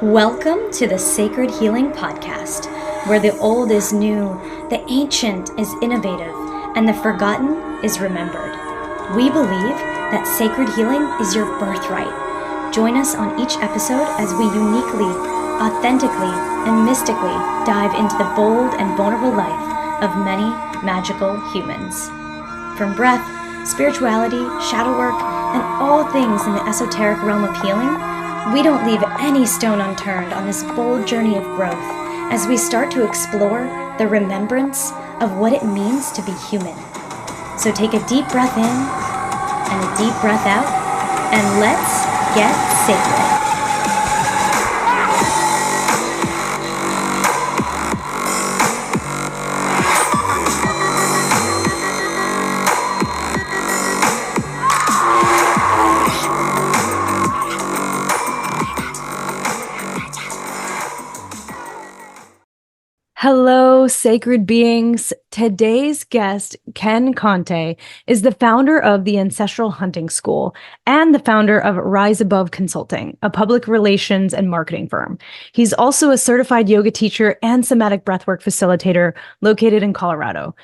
Welcome to the Sacred Healing Podcast, where the old is new, the ancient is innovative, and the forgotten is remembered. We believe that sacred healing is your birthright. Join us on each episode as we uniquely, authentically, and mystically dive into the bold and vulnerable life of many magical humans. From breath, spirituality, shadow work, and all things in the esoteric realm of healing, we don't leave any stone unturned on this bold journey of growth as we start to explore the remembrance of what it means to be human. So take a deep breath in and a deep breath out, and let's get sacred. Hello, sacred beings. Today's guest, Ken Conte, is the founder of the Ancestral Hunting School and the founder of Rise Above Consulting, a public relations and marketing firm. He's also a certified yoga teacher and somatic breathwork facilitator located in Colorado.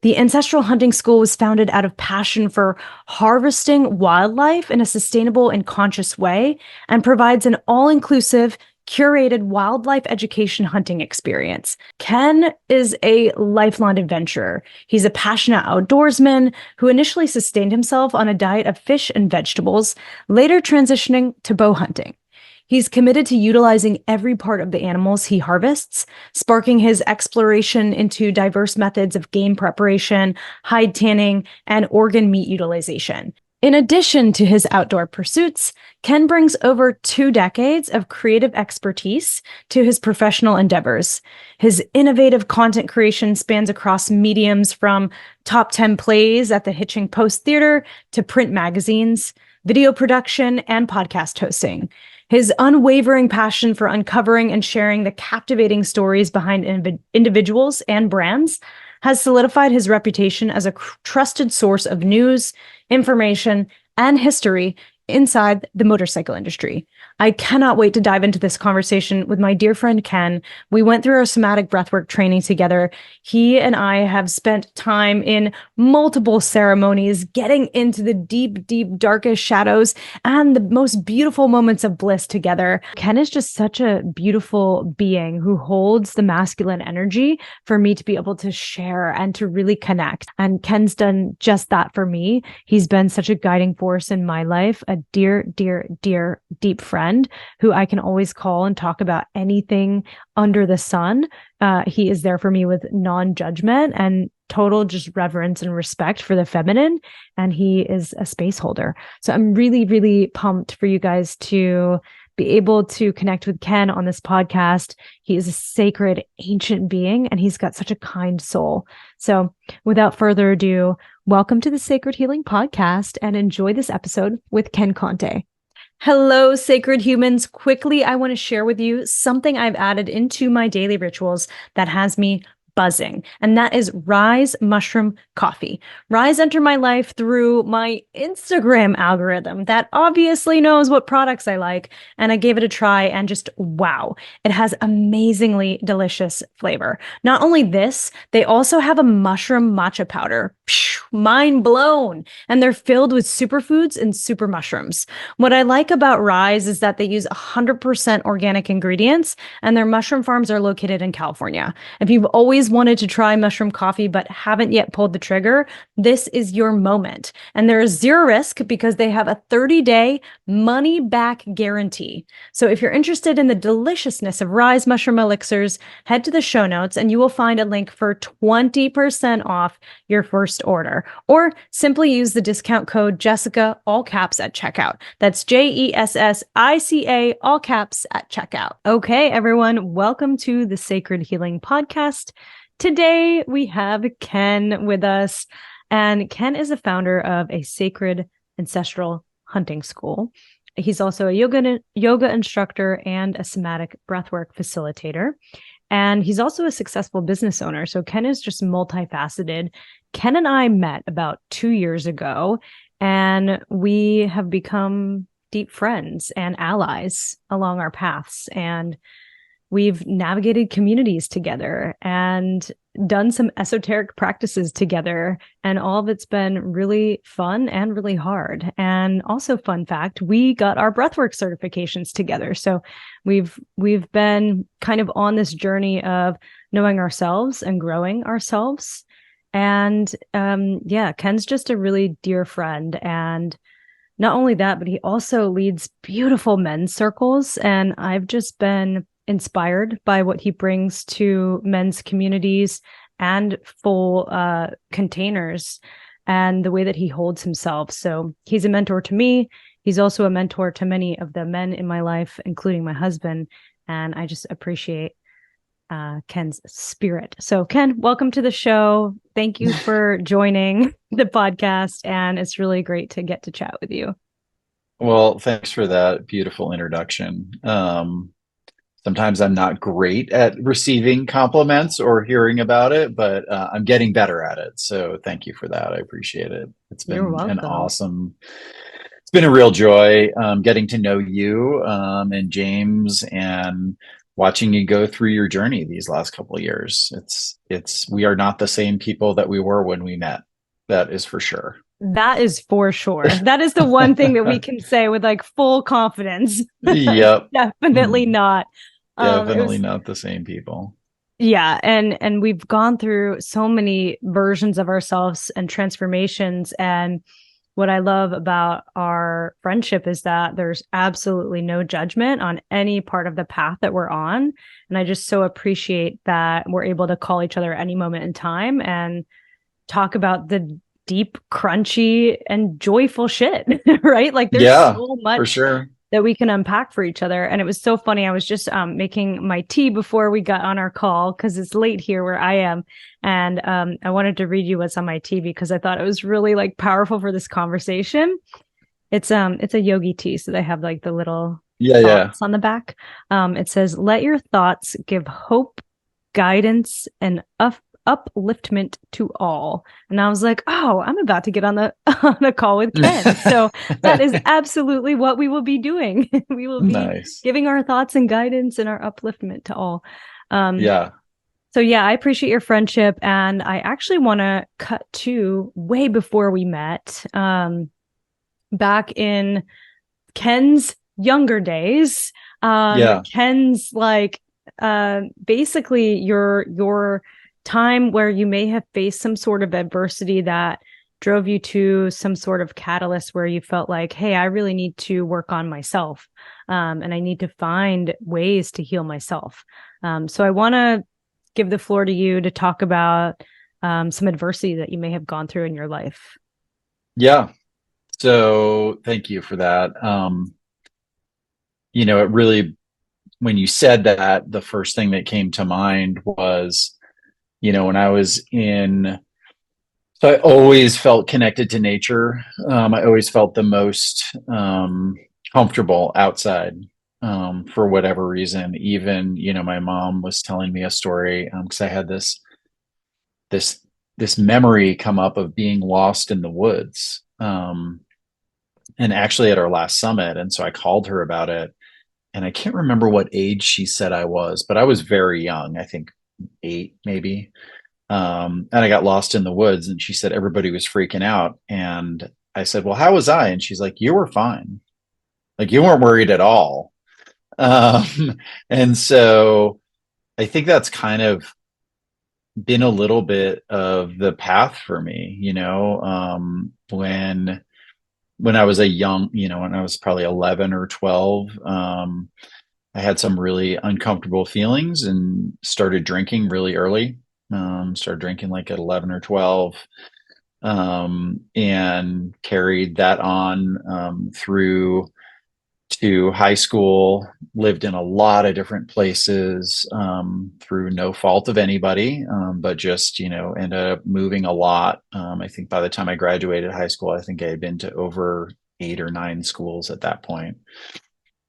The Ancestral Hunting School was founded out of passion for harvesting wildlife in a sustainable and conscious way and provides an all-inclusive, curated wildlife education hunting experience. Ken is a lifelong adventurer. He's a passionate outdoorsman who initially sustained himself on a diet of fish and vegetables, later transitioning to bow hunting. He's committed to utilizing every part of the animals he harvests, sparking his exploration into diverse methods of game preparation, hide tanning, and organ meat utilization. In addition to his outdoor pursuits, Ken brings over 2 decades of creative expertise to his professional endeavors. His innovative content creation spans across mediums from top 10 plays at the Hitching Post Theater to print magazines, video production, and podcast hosting. His unwavering passion for uncovering and sharing the captivating stories behind individuals and brands has solidified his reputation as a trusted source of news, information, and history inside the motorcycle industry. I cannot wait to dive into this conversation with my dear friend Ken. We went through our somatic breathwork training together. He and I have spent time in multiple ceremonies, getting into the deep, deep, darkest shadows and the most beautiful moments of bliss together. Ken is just such a beautiful being who holds the masculine energy for me to be able to share and to really connect. And Ken's done just that for me. He's been such a guiding force in my life, a dear, dear, dear, deep friend who I can always call and talk about anything under the sun. He is there for me with non-judgment and total just reverence and respect for the feminine. And he is a space holder. So I'm really, really pumped for you guys to be able to connect with Ken on this podcast. He is a sacred, ancient being, and he's got such a kind soul. So without further ado, welcome to the Sacred Healing Podcast and enjoy this episode with Ken Conte. Hello, sacred humans. Quickly, I want to share with you something I've added into my daily rituals that has me buzzing, and that is Rise Mushroom Coffee. Rise entered my life through my Instagram algorithm that obviously knows what products I like, and I gave it a try, and just wow, it has amazingly delicious flavor. Not only this, they also have a mushroom matcha powder. Mind blown. And they're filled with superfoods and super mushrooms. What I like about Rise is that they use 100% organic ingredients, and their mushroom farms are located in California. If you've always wanted to try mushroom coffee but haven't yet pulled the trigger, this is your moment. And there is zero risk because they have a 30-day money-back guarantee. So if you're interested in the deliciousness of Rise mushroom elixirs, head to the show notes and you will find a link for 20% off your first order. Or simply use the discount code Jessica, all caps, at checkout. That's JESSICA, all caps, at checkout. Okay, everyone, welcome to the Sacred Healing Podcast. Today we have Ken with us, and Ken is the founder of a sacred ancestral hunting school. He's also a yoga instructor and a somatic breathwork facilitator. And he's also a successful business owner. So Ken is just multifaceted. Ken and I met about 2 years ago, and we have become deep friends and allies along our paths. And we've navigated communities together and done some esoteric practices together. And all of it's been really fun and really hard. And also, fun fact, we got our breathwork certifications together. So we've been kind of on this journey of knowing ourselves and growing ourselves. And Ken's just a really dear friend. And not only that, but he also leads beautiful men's circles. And I've just been inspired by what he brings to men's communities and full containers and the way that he holds himself. So he's a mentor to me. He's also a mentor to many of the men in my life, including my husband. And I just appreciate Ken's spirit. So Ken, welcome to the show. Thank you for joining the podcast. And it's really great to get to chat with you. Well, thanks for that beautiful introduction. Sometimes I'm not great at receiving compliments or hearing about it, but I'm getting better at it. So thank you for that. I appreciate it. It's been it's been a real joy getting to know you and James and watching you go through your journey these last couple of years. We are not the same people that we were when we met. That is for sure. That is for sure. That is the one thing that we can say with like full confidence. Yep. Definitely not. Definitely not the same people. Yeah. And we've gone through so many versions of ourselves and transformations. And what I love about our friendship is that there's absolutely no judgment on any part of the path that we're on. And I just so appreciate that we're able to call each other at any moment in time and talk about the deep, crunchy, and joyful shit, right? Like there's so much for sure that we can unpack for each other. And it was so funny. I was just making my tea before we got on our call because it's late here where I am. And I wanted to read you what's on my tea because I thought it was really like powerful for this conversation. It's a yogi tea. So they have like the little thoughts on the back. It says, let your thoughts give hope, guidance, and upliftment to all. And I was like, oh, I'm about to get on a call with Ken. So that is absolutely what we will be doing. We will be giving our thoughts and guidance and our upliftment to all. So I appreciate your friendship. And I actually want to cut to way before we met, back in Ken's younger days. Ken's like basically your time where you may have faced some sort of adversity that drove you to some sort of catalyst where you felt like, hey, I really need to work on myself. And I need to find ways to heal myself. So I want to give the floor to you to talk about some adversity that you may have gone through in your life. Yeah. So thank you for that. It really, when you said that, the first thing that came to mind was, when I was so I always felt connected to nature. I always felt the most comfortable outside for whatever reason. Even, my mom was telling me a story because I had this memory come up of being lost in the woods. And actually at our last summit. And so I called her about it. And I can't remember what age she said I was, but I was very young, I think 8 maybe. And I got lost in the woods and she said everybody was freaking out. And I said, well, how was I? And she's like, you were fine. Like you weren't worried at all. And so I think that's kind of been a little bit of the path for me, when I was when I was probably 11 or 12, I had some really uncomfortable feelings and started drinking really early. Started drinking like at 11 or 12, and carried that on through to high school, lived in a lot of different places through no fault of anybody, but just, ended up moving a lot. I think by the time I graduated high school, I think I had been to over 8 or 9 schools at that point.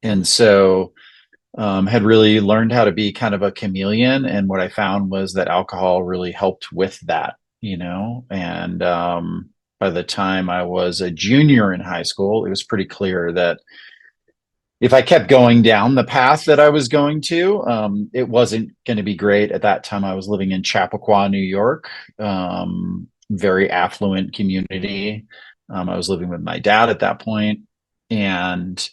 And so had really learned how to be kind of a chameleon. And what I found was that alcohol really helped with that, and by the time I was a junior in high school, it was pretty clear that if I kept going down the path that I was going to, it wasn't going to be great. At that time, I was living in Chappaqua, New York, very affluent community. I was living with my dad at that point, and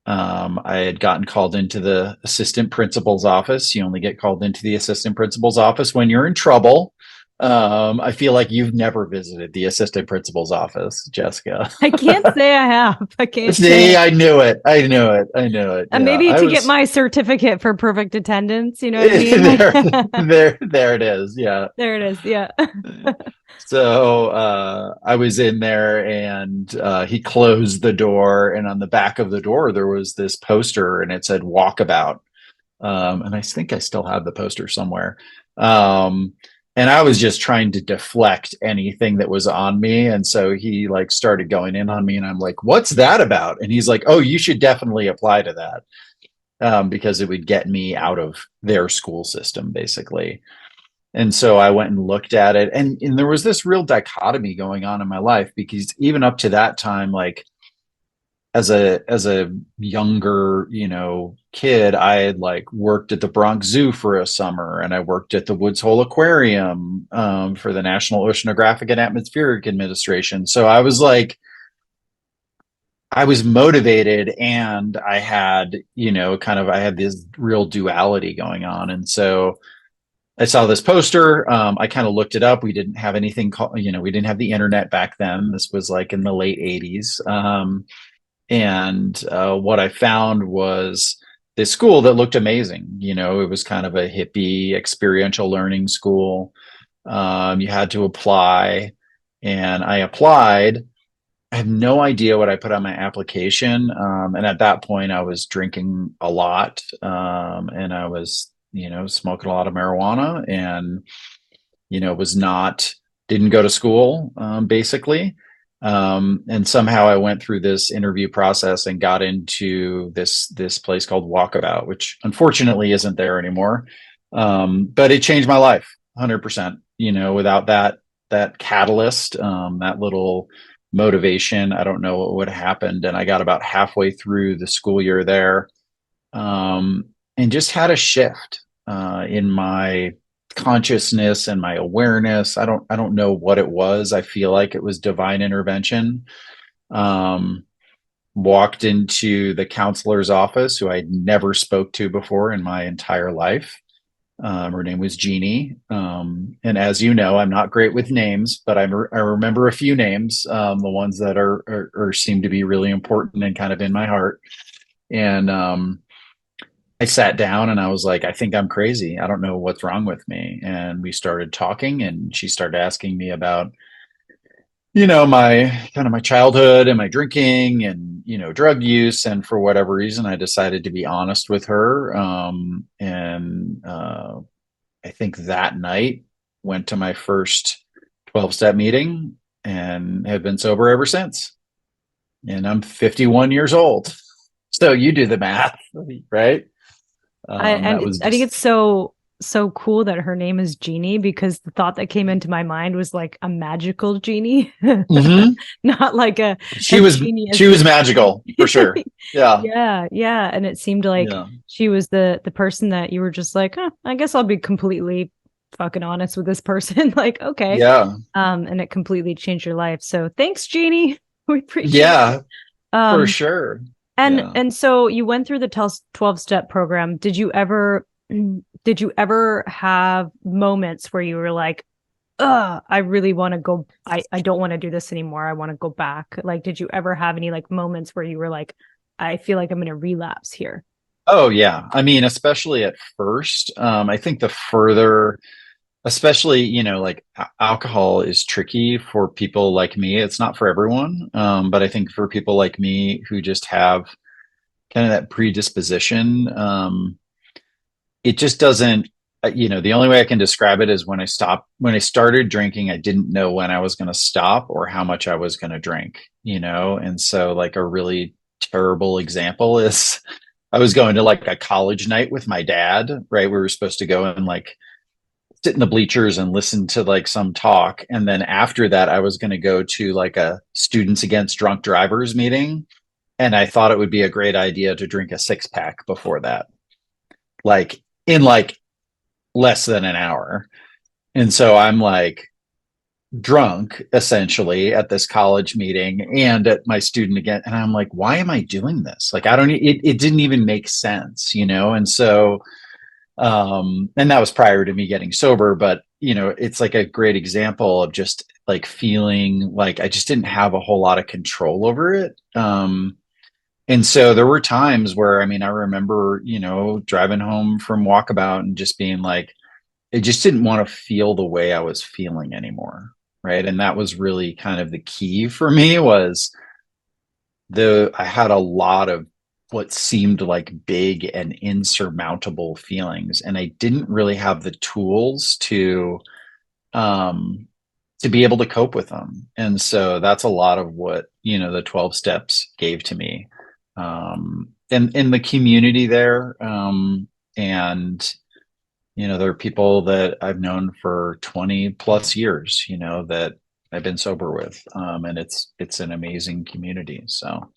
I had gotten called into the assistant principal's office. You only get called into the assistant principal's office when you're in trouble. I feel like you've never visited the assistant principal's office, Jessica. I can't say I have. I can't See, say. I knew it. I knew it. I knew it. And Yeah, maybe I to get was my certificate for perfect attendance, you know what I mean? there it is. Yeah. There it is. Yeah. So I was in there, and he closed the door, and on the back of the door there was this poster, and it said walkabout. And I think I still have the poster somewhere. And I was just trying to deflect anything that was on me. And so he like started going in on me, and I'm like, what's that about? And he's like, oh, you should definitely apply to that. Because it would get me out of their school system, basically. And so I went and looked at it, and there was this real dichotomy going on in my life, because even up to that time, like as a younger, kid, I had like worked at the Bronx Zoo for a summer, and I worked at the Woods Hole Aquarium for the National Oceanographic and Atmospheric Administration. So I was like, I was motivated, and I had, I had this real duality going on. And so I saw this poster. I kind of looked it up. We didn't have anything called, we didn't have the internet back then. This was like in the late 80s. And what I found was this school that looked amazing. It was kind of a hippie experiential learning school. You had to apply, and I applied. I had no idea what I put on my application. And at that point, I was drinking a lot, and I was, smoking a lot of marijuana, and, didn't go to school, basically. And somehow I went through this interview process and got into this place called Walkabout, which unfortunately isn't there anymore. But it changed my life 100%. Without that catalyst, that little motivation, I don't know what would have happened. And I got about halfway through the school year there, and just had a shift in my consciousness and my awareness. I don't know what it was. I feel like it was divine intervention. Walked into the counselor's office, who I'd never spoke to before in my entire life. Her name was Jeannie. And as you know, I'm not great with names, but I remember a few names, the ones that are seem to be really important and kind of in my heart. And I sat down, and I was like, I think I'm crazy. I don't know what's wrong with me. And we started talking, and she started asking me about, my childhood and my drinking and, drug use. And for whatever reason, I decided to be honest with her. And I think that night went to my first 12-step meeting, and have been sober ever since. And I'm 51 years old. So you do the math, right? I think it's so cool that her name is Jeannie, because the thought that came into my mind was like a magical genie, mm-hmm. not like she was magical for sure. Yeah. And it seemed like she was the person that you were just like, I guess I'll be completely fucking honest with this person. Like, okay. Yeah. And it completely changed your life. So thanks, Jeannie. We appreciate it. For sure. And so you went through the 12-step program. Did you ever have moments where you were like, I really want to go, I don't want to do this anymore, I want to go back? Like, did you ever have any like moments where you were like, I feel like I'm going to relapse here? Oh yeah. I mean, especially at first, I think the further, especially, like alcohol is tricky for people like me. It's not for everyone. But I think for people like me who just have kind of that predisposition, it just doesn't, the only way I can describe it is when I started drinking, I didn't know when I was going to stop or how much I was going to drink, and so like a really terrible example is I was going to like a college night with my dad, right? We were supposed to go and like sit in the bleachers and listen to like some talk. And then after that, I was going to go to like a Students Against Drunk Drivers meeting. And I thought it would be a great idea to drink a 6-pack before that, like in like less than an hour. And so I'm like drunk essentially at this college meeting and at my student again. And I'm like, why am I doing this? Like, I don't, it didn't even make sense, you know? And so, and that was prior to me getting sober, but you know, it's like a great example of just like feeling like I just didn't have a whole lot of control over it. And so there were times where, I mean, I remember, you know, driving home from walkabout and just being like, I just didn't want to feel the way I was feeling anymore. Right. And that was really kind of the key for me was I had a lot of what seemed like big and insurmountable feelings. And I didn't really have the tools um, to be able to cope with them. And so that's a lot of what, you know, the 12 steps gave to me. And in the community there, and you know, there are people that I've known for 20 plus years, you know, that I've been sober with. And it's an amazing community. So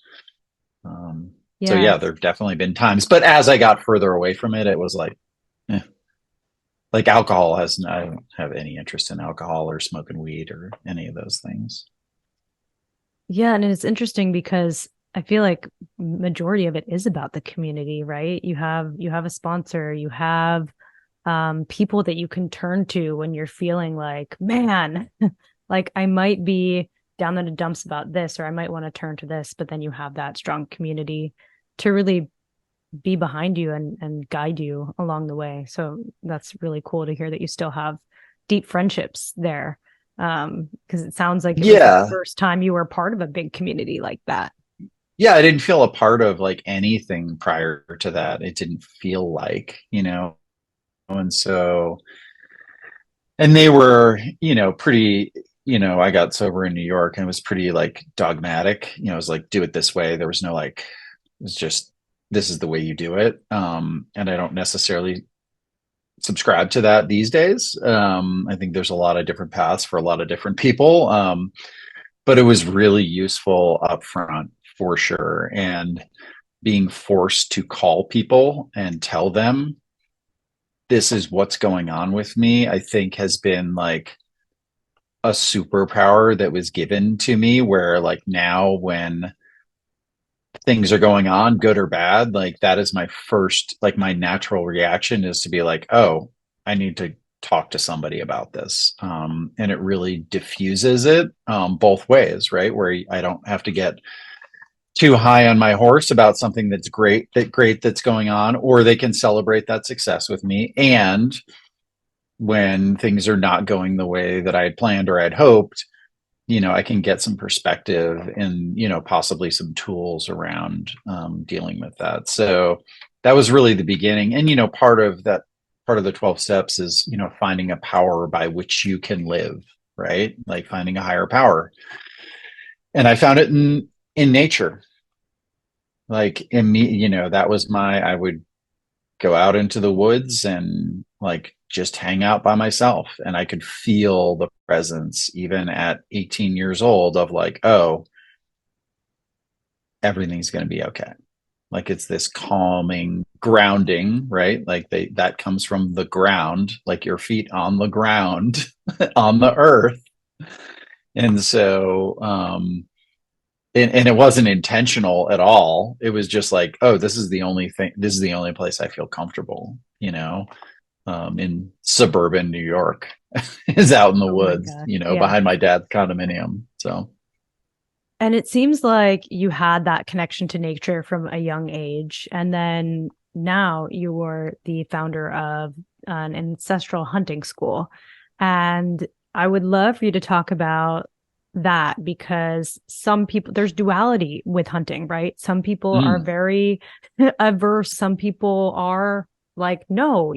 yeah, Yes. there've definitely been times, but as I got further away from it, it was like, eh. Like alcohol I don't have any interest in alcohol or smoking weed or any of those things. Yeah, and it's interesting because I feel like majority of it is about the community, right? You have a sponsor, you have people that you can turn to when you're feeling like, man, like I might be down in the dumps about this, or I might want to turn to this, but then you have that strong community to really be behind you and guide you along the way. So that's really cool to hear that you still have deep friendships there. Because it sounds like it was the Yeah. first time you were part of a big community like that. Yeah. I didn't feel a part of like anything prior to that. It didn't feel like, you know, and so, and they were, you know, pretty, you know, I got sober in New York and it was pretty like dogmatic, you know, it was like, do it this way. There was no like, it was just, this is the way you do it. And I don't necessarily subscribe to that these days. I think there's a lot of different paths for a lot of different people. But it was really useful up front for sure. And being forced to call people and tell them this is what's going on with me, I think has been like a superpower that was given to me where like now when things are going on, good or bad, like that is my first, like my natural reaction is to be like, oh, I need to talk to somebody about this. And it really diffuses it both ways, right? Where I don't have to get too high on my horse about something that's great that's going on, or they can celebrate that success with me. And when things are not going the way that I had planned or I'd hoped, you know, I can get some perspective and, you know, possibly some tools around dealing with that. So that was really the beginning. And, you know, part of the 12 steps is, you know, finding a power by which you can live, right? Like finding a higher power. And I found it in nature. Like in me, you know, that was I would go out into the woods and like just hang out by myself. And I could feel the presence even at 18 years old of like, oh, everything's going to be okay. Like it's this calming grounding, right? Like that comes from the ground, like your feet on the ground on the earth. And so, and it wasn't intentional at all. It was just like, oh, this is the only place I feel comfortable, you know, in suburban New York is out in the Oh my woods, God. you know, Yeah. behind my dad's condominium. So, And it seems like you had that connection to nature from a young age. And then now you were the founder of an ancestral hunting school. And I would love for you to talk about that because some people, there's duality with hunting, right? Some people are very averse. Some people are like, no,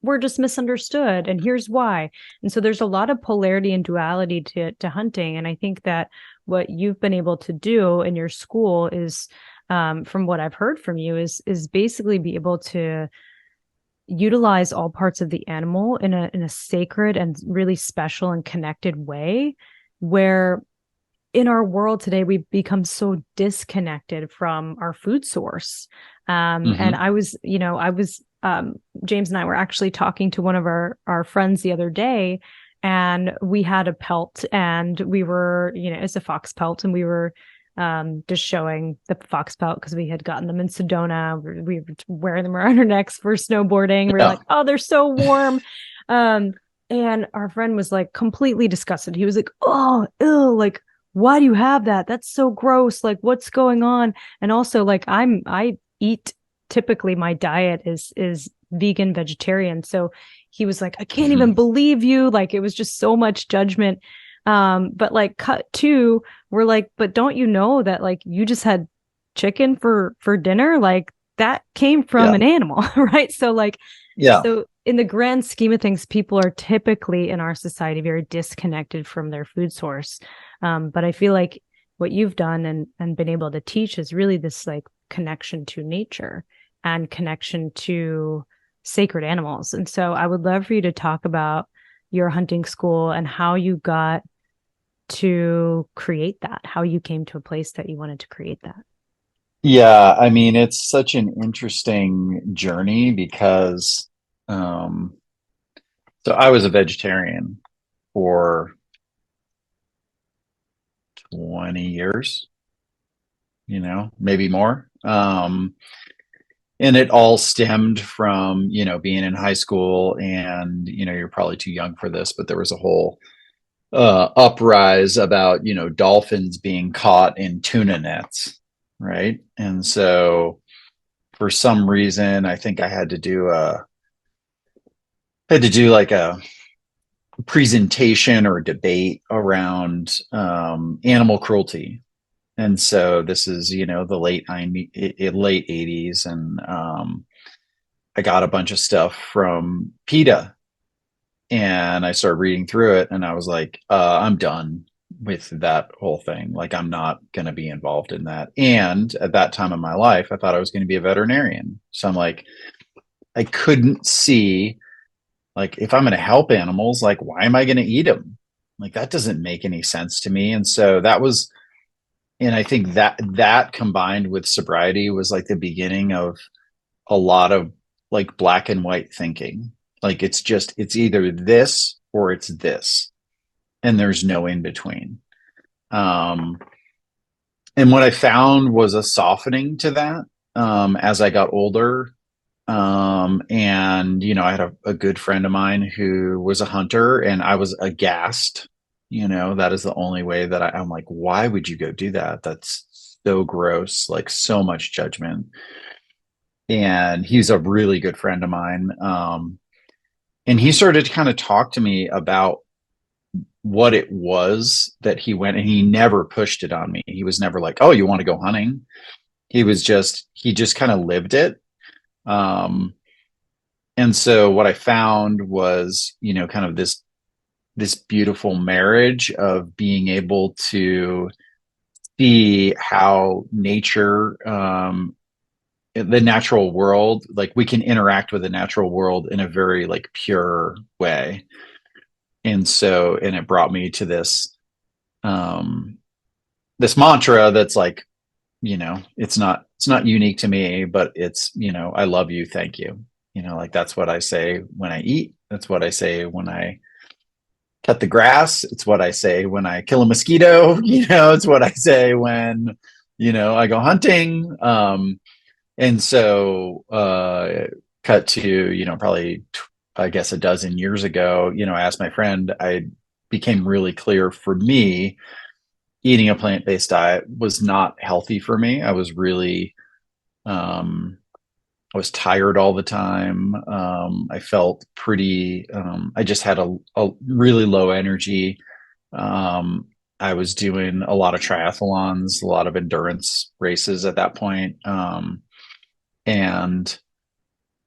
we're just misunderstood. And here's why. And so there's a lot of polarity and duality to hunting. And I think that what you've been able to do in your school is, from what I've heard from you, is basically be able to utilize all parts of the animal in a sacred and really special and connected way, where in our world today, we've become so disconnected from our food source. And I was, James and I were actually talking to one of our friends the other day, and we had a pelt, and we were, it's a fox pelt, and we were just showing the fox pelt because we had gotten them in Sedona. We were wearing them around our necks for snowboarding. We were like, oh, they're so warm. And our friend was like completely disgusted. He was like, oh, ew, like, why do you have that? That's so gross. Like, what's going on? And also, like, I eat, typically my diet is vegan, vegetarian. So he was like, I can't even believe you. Like, it was just so much judgment. But like cut two, we're like, but don't you know that like you just had chicken for dinner? Like that came from an animal, right? So like, so in the grand scheme of things, people are typically in our society very disconnected from their food source. But I feel like what you've done and been able to teach is really this like connection to nature and connection to sacred animals. And so I would love for you to talk about your hunting school and how you got to create that, how you came to a place that you wanted to create that. Yeah, I mean, it's such an interesting journey because so I was a vegetarian for 20 years, maybe more. And it all stemmed from, being in high school, and, you're probably too young for this, but there was a whole uprise about, dolphins being caught in tuna nets, right? And so for some reason, I think I had to do like a presentation or debate around animal cruelty. And so this is, the late 80s. And I got a bunch of stuff from PETA, and I started reading through it, and I was like, I'm done with that whole thing. Like, I'm not going to be involved in that. And at that time in my life, I thought I was going to be a veterinarian. So I'm like, I couldn't see, like, if I'm going to help animals, like, why am I going to eat them? Like, that doesn't make any sense to me. And so that was, and I think that combined with sobriety was like the beginning of a lot of like black and white thinking. Like, it's either this or it's this, and there's no in between. And what I found was a softening to that as I got older. And I had a good friend of mine who was a hunter, and I was aghast. That is the only way that I'm like, why would you go do that? That's so gross, like so much judgment. And he's a really good friend of mine. And he started to kind of talk to me about what it was that he went, and he never pushed it on me. He was never like, oh, you want to go hunting? He just kind of lived it. And so what I found was, kind of this beautiful marriage of being able to see how nature, the natural world, like we can interact with the natural world in a very like pure way. And it brought me to this mantra that's like, it's not unique to me, but it's, I love you, thank you. Like that's what I say when I eat. That's what I say when I cut the grass. It's what I say when I kill a mosquito. It's what I say when, I go hunting. And so cut to, probably, I guess a dozen years ago, I asked my friend, I became really clear for me, eating a plant-based diet was not healthy for me. I was really, I was tired all the time. I felt pretty, I just had a really low energy. I was doing a lot of triathlons, a lot of endurance races at that point. And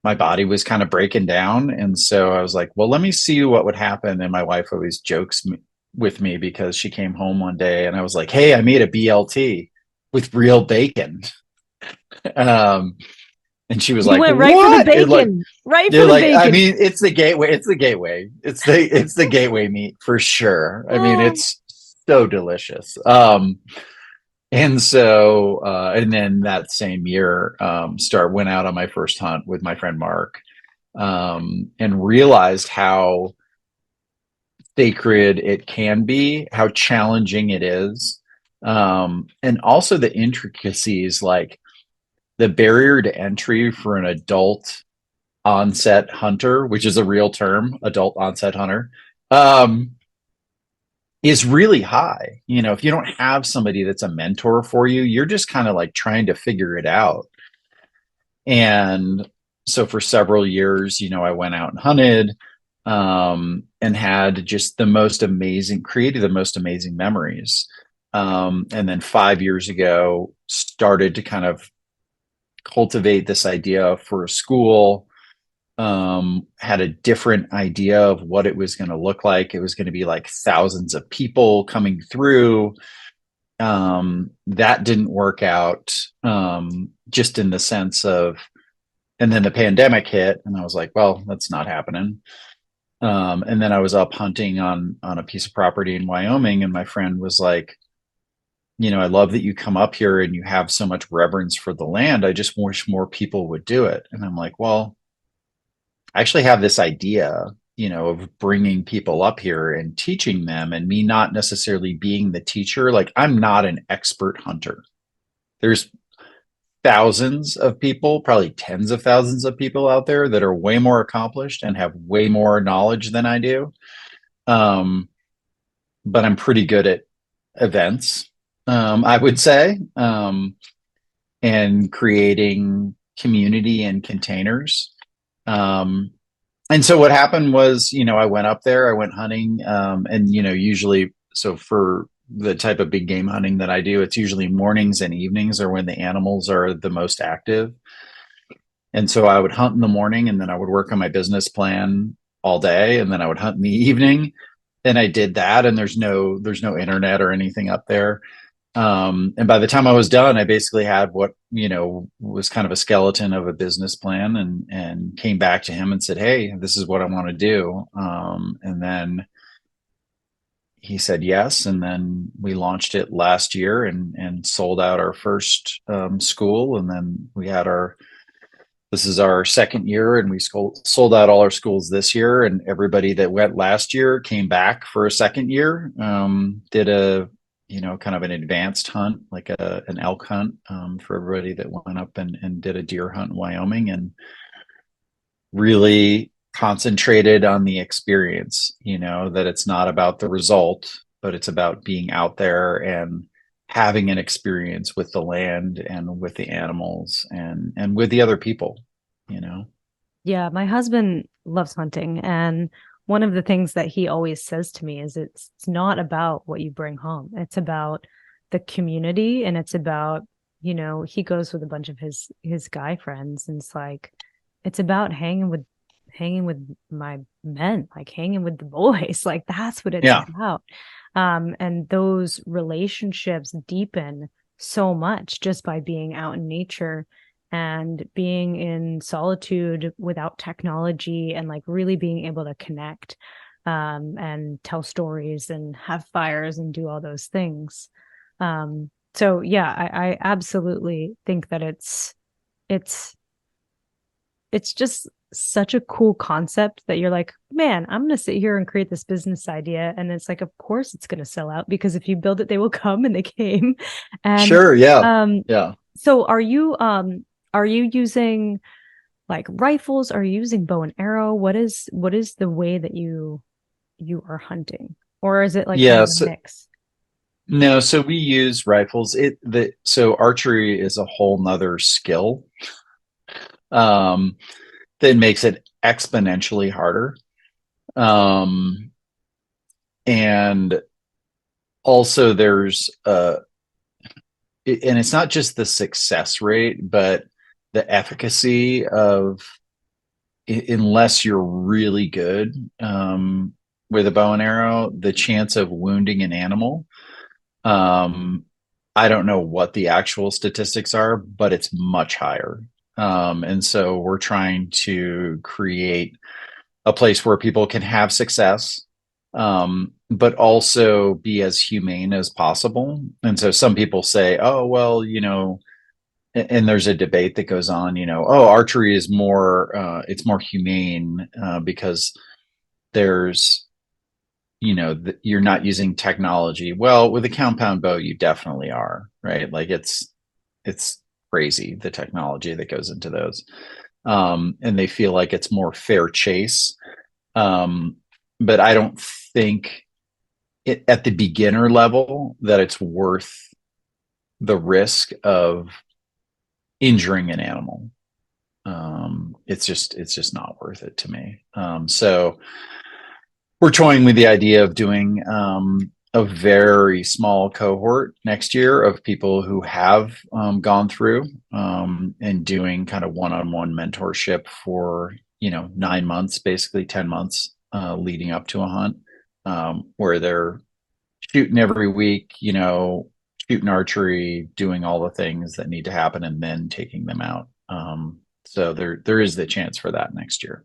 my body was kind of breaking down. And so I was like, well, let me see what would happen. And my wife always jokes with me because she came home one day and I was like, hey, I made a BLT with real bacon. And she was you like, went right what? for the bacon. Right for the like, bacon. I mean, it's the gateway. It's the gateway. It's the gateway meat for sure. I mean, it's so delicious. And so, and then that same year, went out on my first hunt with my friend Mark, and realized how sacred it can be, how challenging it is, and also the intricacies, like the barrier to entry for an adult onset hunter, which is a real term, adult onset hunter, um, is really high. You know, if you don't have somebody that's a mentor for you, you're just kind of like trying to figure it out. And so for several years, you know, I went out and hunted, and had just created the most amazing memories. And then 5 years ago, started to kind of cultivate this idea for a school. Had a different idea of what it was going to look like. It was going to be like thousands of people coming through. That didn't work out, just in the sense of, and then the pandemic hit, and I was like, well, that's not happening. And then I was up hunting on a piece of property in Wyoming, and my friend was like, you know, I love that you come up here and you have so much reverence for the land. I just wish more people would do it. And I'm like, well, I actually have this idea, you know, of bringing people up here and teaching them, and me not necessarily being the teacher. Like, I'm not an expert hunter. There's thousands of people, probably tens of thousands of people out there that are way more accomplished and have way more knowledge than I do. Um, but I'm pretty good at events, I would say, and creating community and containers. Um, and so what happened was, you know, I went up there, I went hunting, and, you know, usually, so for the type of big game hunting that I do, it's usually mornings and evenings are when the animals are the most active. And so I would hunt in the morning, and then I would work on my business plan all day, and then I would hunt in the evening. And I did that, and there's no internet or anything up there. And by the time I was done, I basically had what, you know, was kind of a skeleton of a business plan, and came back to him and said, hey, this is what I want to do. And then he said yes, and then we launched it last year, and sold out our first, school. And then this is our second year, and we sold out all our schools this year, and everybody that went last year came back for a second year. Did a, you know, kind of an advanced hunt, like an elk hunt, for everybody that went up and did a deer hunt in Wyoming, and really concentrated on the experience, you know, that it's not about the result, but it's about being out there and having an experience with the land and with the animals and with the other people, you know. Yeah, my husband loves hunting, and one of the things that he always says to me is it's not about what you bring home. It's about the community, and it's about, you know, he goes with a bunch of his guy friends, and it's like it's about hanging with my men, like hanging with the boys. Like, that's what it's Yeah. about. And those relationships deepen so much just by being out in nature and being in solitude without technology, and like really being able to connect, and tell stories and have fires and do all those things. So yeah, I absolutely think that it's just such a cool concept that you're like, man, I'm going to sit here and create this business idea. And it's like, of course it's going to sell out, because if you build it, they will come, and they came. And Sure. Yeah. Yeah. so are you using like rifles? Are you using bow and arrow? What is the way that you are hunting? Or is it like kind Yeah. of a mix? No, so we use rifles. So archery is a whole nother skill, um, that makes it exponentially harder. Um, and also and it's not just the success rate, but the efficacy of, unless you're really good, with a bow and arrow, the chance of wounding an animal. Um, I don't know what the actual statistics are, but it's much higher. And so we're trying to create a place where people can have success, but also be as humane as possible. And so some people say, oh, well, and there's a debate that goes on, oh, archery is more, it's more humane because there's, you're not using technology. Well, with a compound bow, you definitely are, right? Like it's crazy, the technology that goes into those. And they feel like it's more fair chase. But I don't think at the beginner level that it's worth the risk of injuring an animal. It's just not worth it to me. So we're toying with the idea of doing a very small cohort next year of people who have gone through and doing kind of one-on-one mentorship for 9 months, basically 10 months leading up to a hunt, where they're shooting every week, shooting archery, doing all the things that need to happen, and then taking them out. So there is the chance for that next year.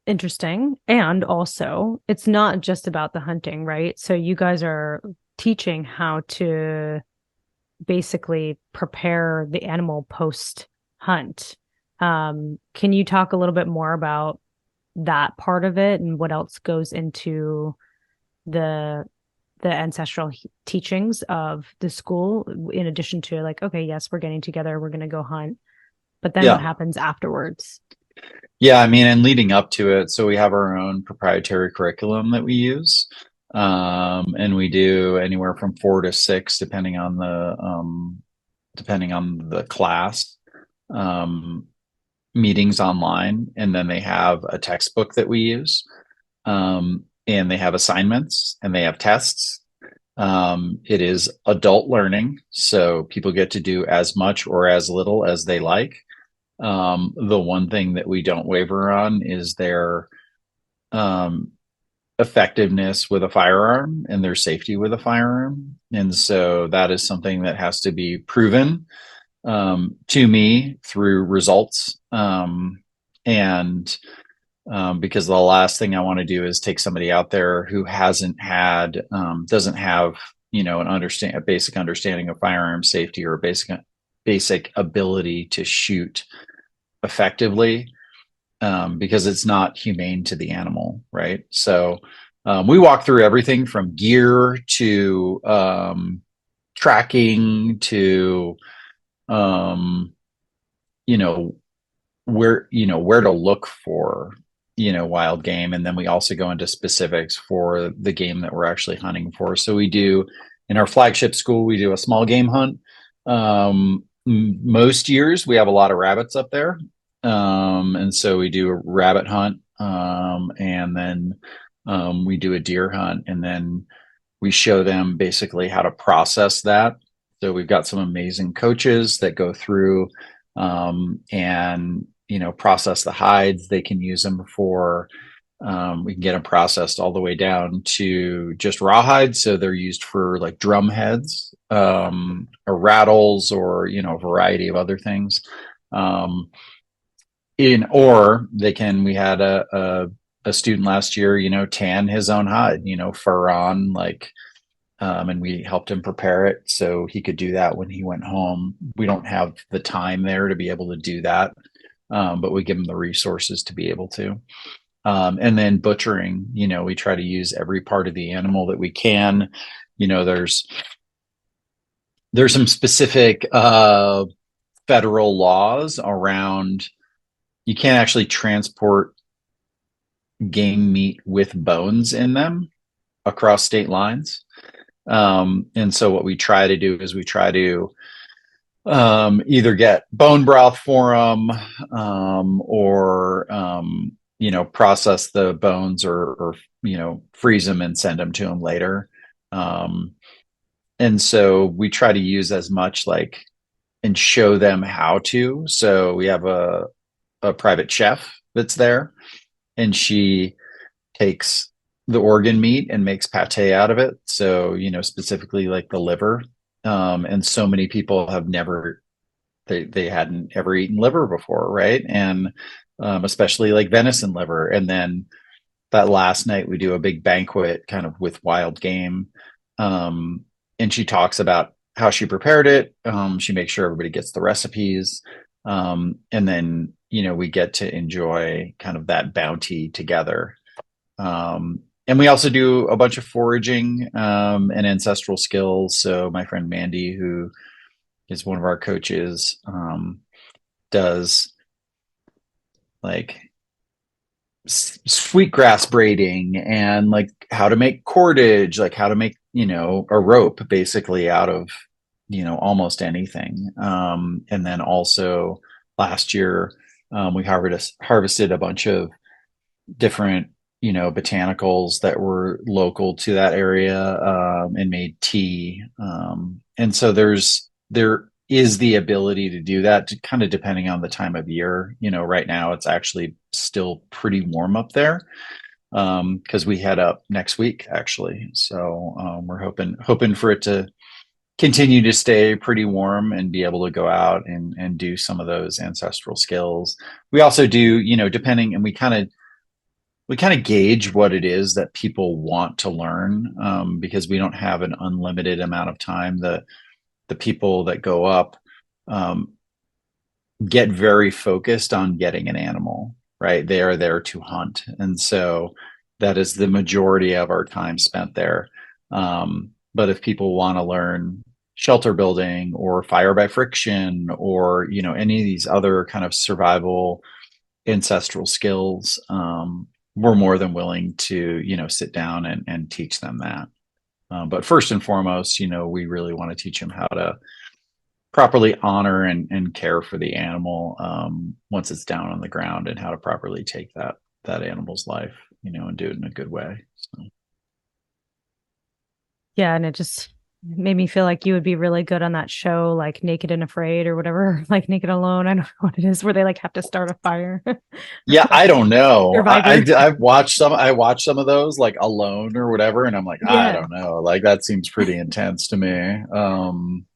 Interesting. And also, it's not just about the hunting, right? So you guys are teaching how to basically prepare the animal post hunt. Can you talk a little bit more about that part of it and what else goes into the ancestral teachings of the school, in addition to like, okay, yes, we're getting together, we're going to go hunt, but then what happens afterwards? Yeah, I mean, and leading up to it, so we have our own proprietary curriculum that we use, and we do anywhere from 4 to 6, depending on the class. Meetings online, and then they have a textbook that we use, and they have assignments, and they have tests. It is adult learning, so people get to do as much or as little as they like. The one thing that we don't waver on is their effectiveness with a firearm and their safety with a firearm. And so that is something that has to be proven to me through results. And because the last thing I want to do is take somebody out there who doesn't have, a basic understanding of firearm safety or a basic ability to shoot effectively, because it's not humane to the animal, right? So we walk through everything from gear to tracking to where to look for wild game, and then we also go into specifics for the game that we're actually hunting for. So we do, in our flagship school, we do a small game hunt. Most years we have a lot of rabbits up there, and so we do a rabbit hunt, and then we do a deer hunt, and then we show them basically how to process that. So we've got some amazing coaches that go through and process the hides. They can use them for we can get them processed all the way down to just raw hides, so they're used for like drum heads, or rattles, or a variety of other things. Or they can, we had a student last year tan his own hide, fur on, like, and we helped him prepare it so he could do that when he went home. We don't have the time there to be able to do that, but we give him the resources to be able to. And then butchering, we try to use every part of the animal that we can. There's some specific federal laws around, you can't actually transport game meat with bones in them across state lines. And so what we try to do is we try to either get bone broth for them, or process the bones, or freeze them and send them to them later. And so we try to use as much and show them how to. So we have a private chef that's there, and she takes the organ meat and makes pate out of it. So, specifically like the liver. And so many people have they hadn't ever eaten liver before, right? And especially like venison liver. And then that last night we do a big banquet kind of with wild game. And she talks about how she prepared it. She makes sure everybody gets the recipes. And then, we get to enjoy kind of that bounty together. And we also do a bunch of foraging and ancestral skills. So my friend Mandy, who is one of our coaches, does like sweetgrass braiding and like how to make cordage, like how to make, a rope basically out of, almost anything. And then also last year, we harvested a bunch of different, botanicals that were local to that area, and made tea. And so there is the ability to do that, to kind of depending on the time of year. Right now it's actually still pretty warm up there, because we head up next week actually. So we're hoping for it to continue to stay pretty warm and be able to go out and do some of those ancestral skills. We also do, depending, and we kind of gauge what it is that people want to learn, because we don't have an unlimited amount of time. The people that go up get very focused on getting an animal, right? They are there to hunt. And so that is the majority of our time spent there. But if people want to learn shelter building or fire by friction or, any of these other kind of survival ancestral skills, we're more than willing to, sit down and teach them that. But first and foremost, we really want to teach them how to properly honor and care for the animal, once it's down on the ground, and how to properly take that animal's life, and do it in a good way. So. Yeah, and it just made me feel like you would be really good on that show, like Naked and Afraid or whatever, like Naked Alone. I don't know what it is, where they like have to start a fire. Yeah, I don't know. Survivor. I've watched some. I watched some of those, like Alone or whatever, and I'm like, I Yeah. don't know. Like that seems pretty intense to me.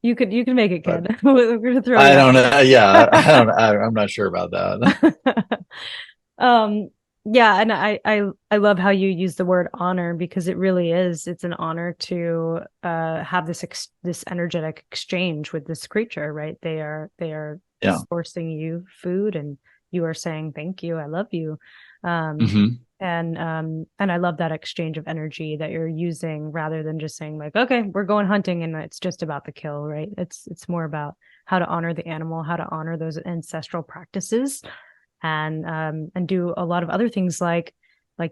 You could make it, But kid. We're gonna throw you I out don't know. there. Yeah, I'm not sure about that. um yeah, and I love how you use the word honor, because it really is, it's an honor to have this energetic exchange with this creature, right? They are Yeah. sourcing you food, and you are saying thank you, I love you. Hmm. And I love that exchange of energy that you're using, rather than just saying like, okay, we're going hunting and it's just about the kill, right? It's more about how to honor the animal, how to honor those ancestral practices, and do a lot of other things, like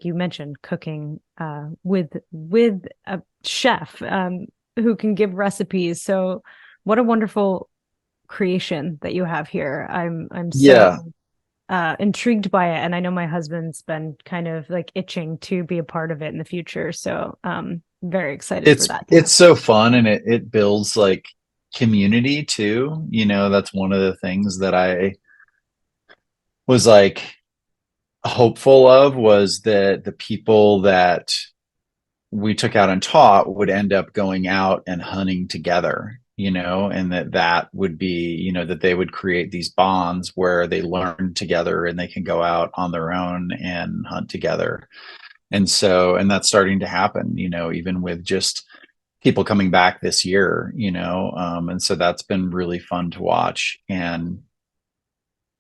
you mentioned, cooking with a chef who can give recipes. So what a wonderful creation that you have here. I'm Yeah. so intrigued by it, and I know my husband's been kind of like itching to be a part of it in the future. So very excited for that. It's so fun, and it builds like community too. That's one of the things that I was like hopeful of, was that the people that we took out and taught would end up going out and hunting together, and that would be, that they would create these bonds where they learn together and they can go out on their own and hunt together. And that's starting to happen, even with just people coming back this year, and so that's been really fun to watch. And,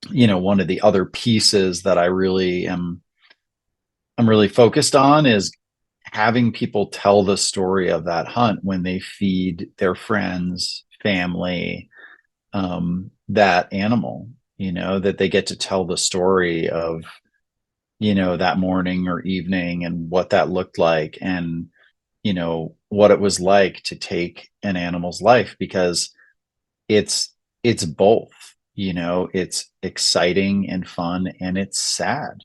one of the other pieces that I'm really focused on is having people tell the story of that hunt when they feed their friends, family, that animal, that they get to tell the story of, that morning or evening, and what that looked like, and, what it was like to take an animal's life, because it's both, it's exciting and fun, and it's sad.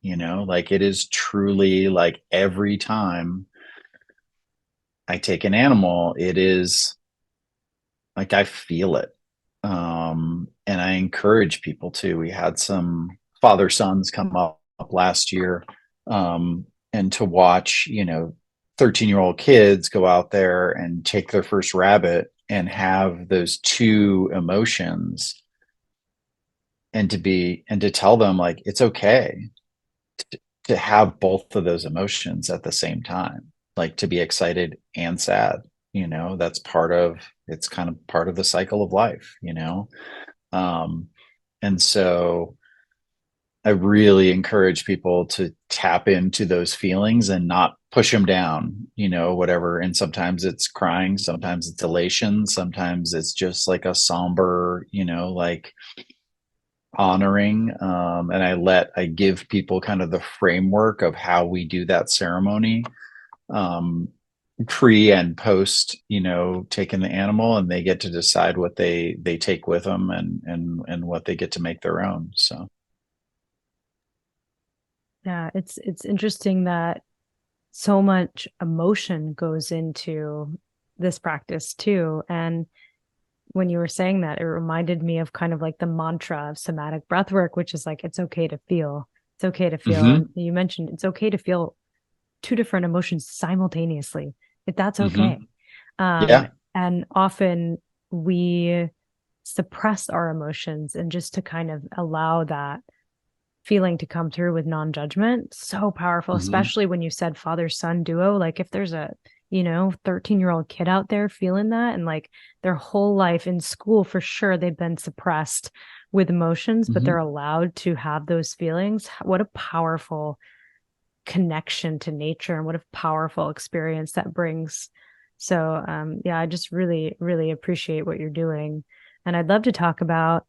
Like it is truly like every time I take an animal, it is like I feel it. And I encourage people to. We had some father sons come up last year, and to watch, 13-year-old kids go out there and take their first rabbit and have those two emotions, and to tell them like it's okay to to have both of those emotions at the same time, like to be excited and sad. That's it's kind of part of the cycle of life. And so I really encourage people to tap into those feelings and not push them down, whatever. And sometimes it's crying, sometimes it's elation, sometimes it's just like a somber, like honoring. And I give people kind of the framework of how we do that ceremony, pre and post, taking the animal, and they get to decide what they take with them, and what they get to make their own. So. Yeah, it's interesting that so much emotion goes into this practice too. And when you were saying that, it reminded me of kind of like the mantra of somatic breathwork, which is like, it's okay to feel. It's okay to feel. Mm-hmm. And you mentioned it's okay to feel two different emotions simultaneously, if that's okay. Yeah. And often we suppress our emotions, and just to kind of allow that feeling to come through with non-judgment, so powerful, especially when you said father-son duo. Like if there's a 13-year-old kid out there feeling that, and like their whole life in school, for sure they've been suppressed with emotions, but they're allowed to have those feelings. What a powerful connection to nature, and what a powerful experience that brings. So yeah, I just really, really appreciate what you're doing. And I'd love to talk about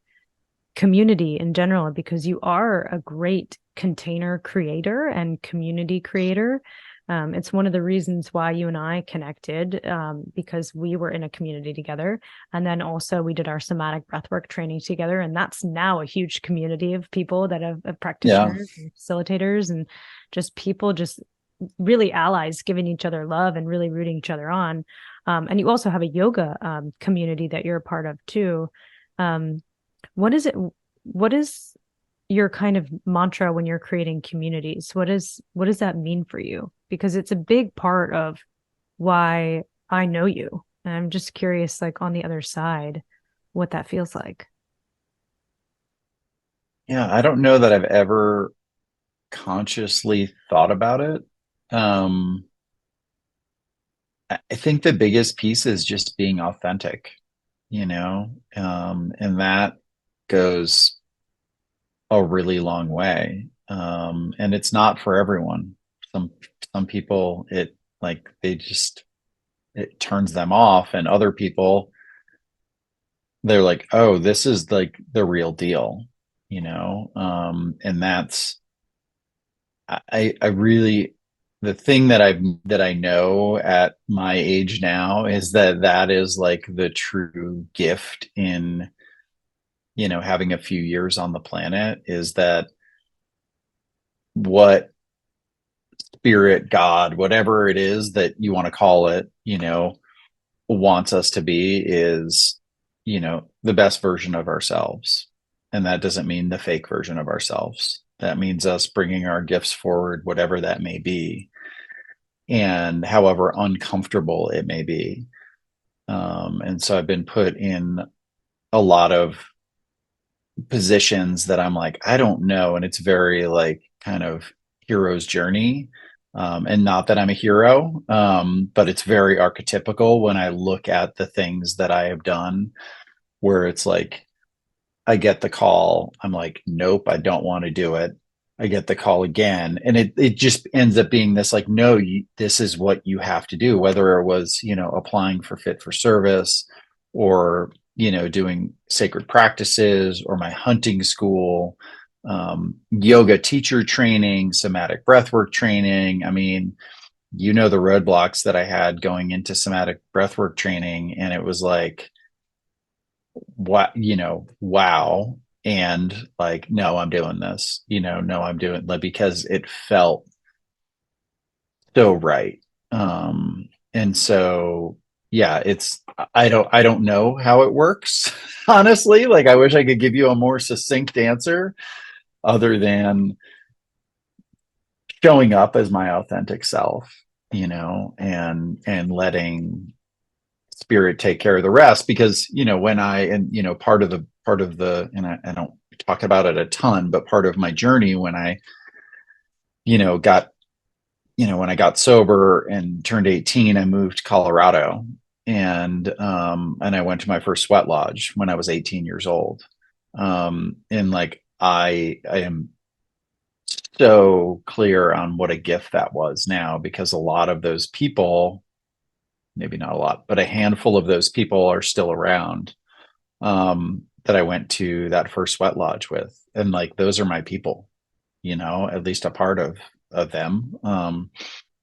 community in general, because you are a great container creator and community creator. It's one of the reasons why you and I connected, because we were in a community together. And then also we did our somatic breathwork training together. And that's now a huge community of people that have practitioners and facilitators, and just people, just really allies, giving each other love and really rooting each other on. And you also have a yoga community that you're a part of too. What is your kind of mantra when you're creating communities? What does that mean for you? Because it's a big part of why I know you. And I'm just curious, like on the other side, what that feels like. Yeah, I don't know that I've ever consciously thought about it. I think the biggest piece is just being authentic, and that goes a really long way. And it's not for everyone. Some people, it turns them off, and other people, they're like, oh, this is like the real deal, and that's, I really, the thing that I know at my age now is that is like the true gift in, having a few years on the planet, is that what spirit, God, whatever it is that you want to call it, wants us to be is, the best version of ourselves. And that doesn't mean the fake version of ourselves. That means us bringing our gifts forward, whatever that may be, and however uncomfortable it may be. And so I've been put in a lot of positions that I'm like, I don't know. And it's very like kind of hero's journey. And not that I'm a hero, but it's very archetypical when I look at the things that I have done, where it's like, I get the call. I'm like, nope, I don't want to do it. I get the call again. And it just ends up being this like, no, this is what you have to do, whether it was, applying for fit for service, or, doing sacred practices, or my hunting school, yoga teacher training, somatic breathwork training. I mean, the roadblocks that I had going into somatic breathwork training. And it was like, what, wow. And like, no, I'm doing this, no, I'm doing like, because it felt so right. And so, yeah, I don't know how it works, honestly. Like, I wish I could give you a more succinct answer, other than showing up as my authentic self, and letting spirit take care of the rest. Because when part of the, and I don't talk about it a ton, but part of my journey when I got, when I got sober and turned 18, I moved to Colorado, and I went to my first sweat lodge when I was 18 years old. And like, I am so clear on what a gift that was now, because a lot of those people, maybe not a lot, but a handful of those people are still around, that I went to that first sweat lodge with. And like, those are my people, at least a part of them. And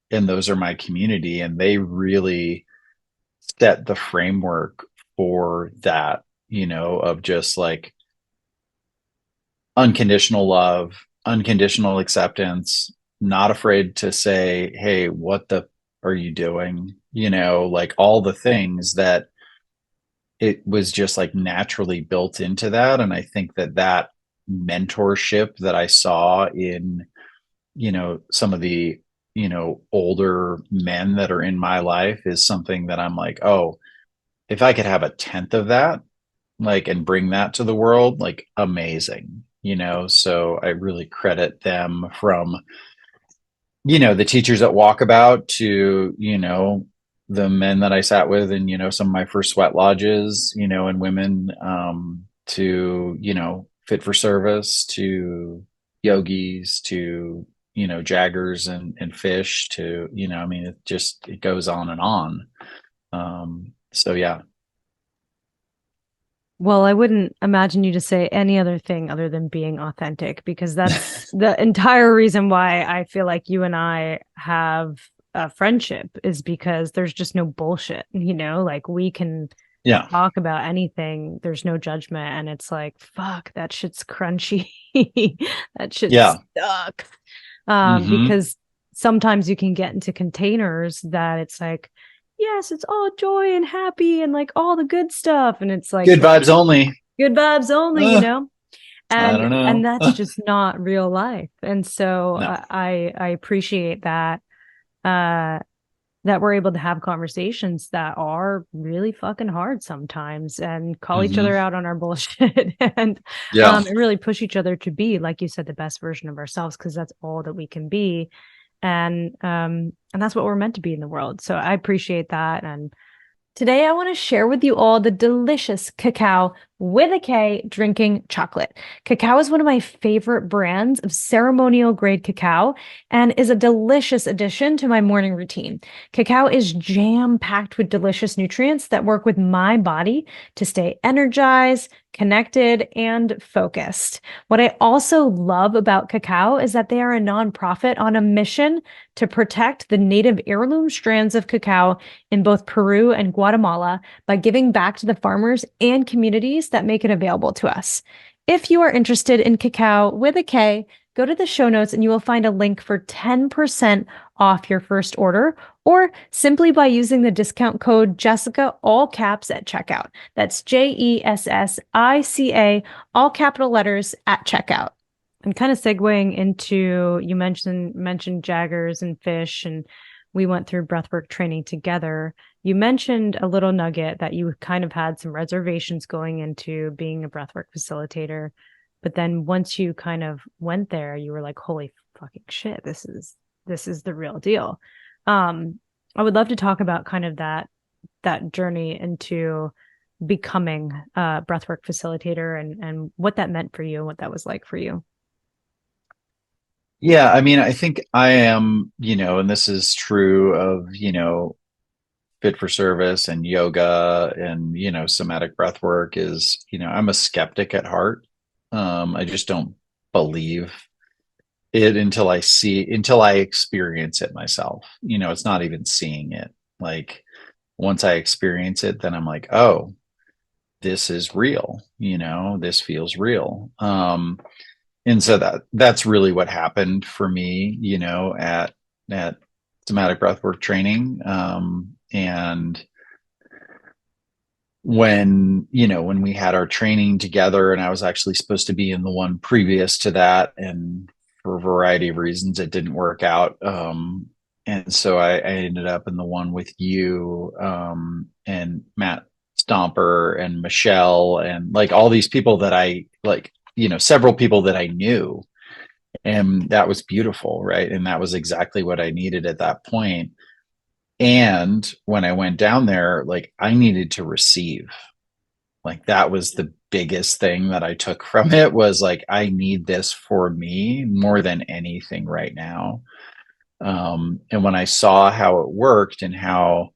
those are my community. And they really set the framework for that, of just like unconditional love, unconditional acceptance, not afraid to say, hey, what the are you doing? Like all the things that it was just like naturally built into that. And I think that mentorship that I saw in, some of the, older men that are in my life is something that I'm like, oh, if I could have a tenth of that, like, and bring that to the world, like, amazing, so I really credit them, from, the teachers at Walkabout to, the men that I sat with in, some of my first sweat lodges, and women, to, fit for service, to yogis, to, jaggers and fish, to, I mean, it goes on and on. So yeah. Well, I wouldn't imagine you to say any other thing other than being authentic, because that's the entire reason why I feel like you and I have a friendship, is because there's just no bullshit, like we can Yeah. talk about anything. There's no judgment. And it's like, fuck, that shit's crunchy. That shit Yeah. sucks. Mm-hmm. Because sometimes you can get into containers that it's like, yes, it's all joy and happy and like all the good stuff. And it's like Good vibes only. good vibes only, I don't and know. that's just not real life. And so No. I appreciate that, that we're able to have conversations that are really fucking hard sometimes, and call each other Mm-hmm. out on our bullshit, and Yeah. really push each other to be, like you said, the best version of ourselves, because that's all that we can be. And that's what we're meant to be in the world. So I appreciate that. And today, I want to share with you all the delicious cacao with a K drinking chocolate. Cacao is one of my favorite brands of ceremonial grade cacao and is a delicious addition to my morning routine. Cacao is jam-packed with delicious nutrients that work with my body to stay energized, connected, and focused. What I also love about cacao is that they are a nonprofit on a mission to protect the native heirloom strands of cacao in both Peru and Guatemala by giving back to the farmers and communities that make it available to us. If you are interested in cacao with a K, go to the show notes and you will find a link for 10% off your first order, or simply by using the discount code Jessica, all caps, at checkout. That's JESSICA, all capital letters, at checkout. And kind of segueing into, you mentioned jaggers and fish, and we went through breathwork training together. You mentioned a little nugget that you kind of had some reservations going into being a breathwork facilitator, but then once you kind of went there, you were like, holy fucking shit, this is the real deal. I would love to talk about kind of that journey into becoming a breathwork facilitator, and what that meant for you and what that was like for you. Yeah. I mean, I think I am, and this is true of, fit for service and yoga and, somatic breath work, is, I'm a skeptic at heart. I just don't believe it until I experience it myself. It's not even seeing it. Like, once I experience it, then I'm like, oh, this is real, this feels real. And so that's really what happened for me, at somatic breathwork training. And when we had our training together, and I was actually supposed to be in the one previous to that, and for a variety of reasons it didn't work out. And so I ended up in the one with you, and Matt Stomper and Michelle, and like all these people that I like, several people that I knew. And that was beautiful, right? And that was exactly what I needed at that point. And when I went down there, like I needed to receive. Like that was the biggest thing that I took from it, was like, I need this for me more than anything right now. And when I saw how it worked and how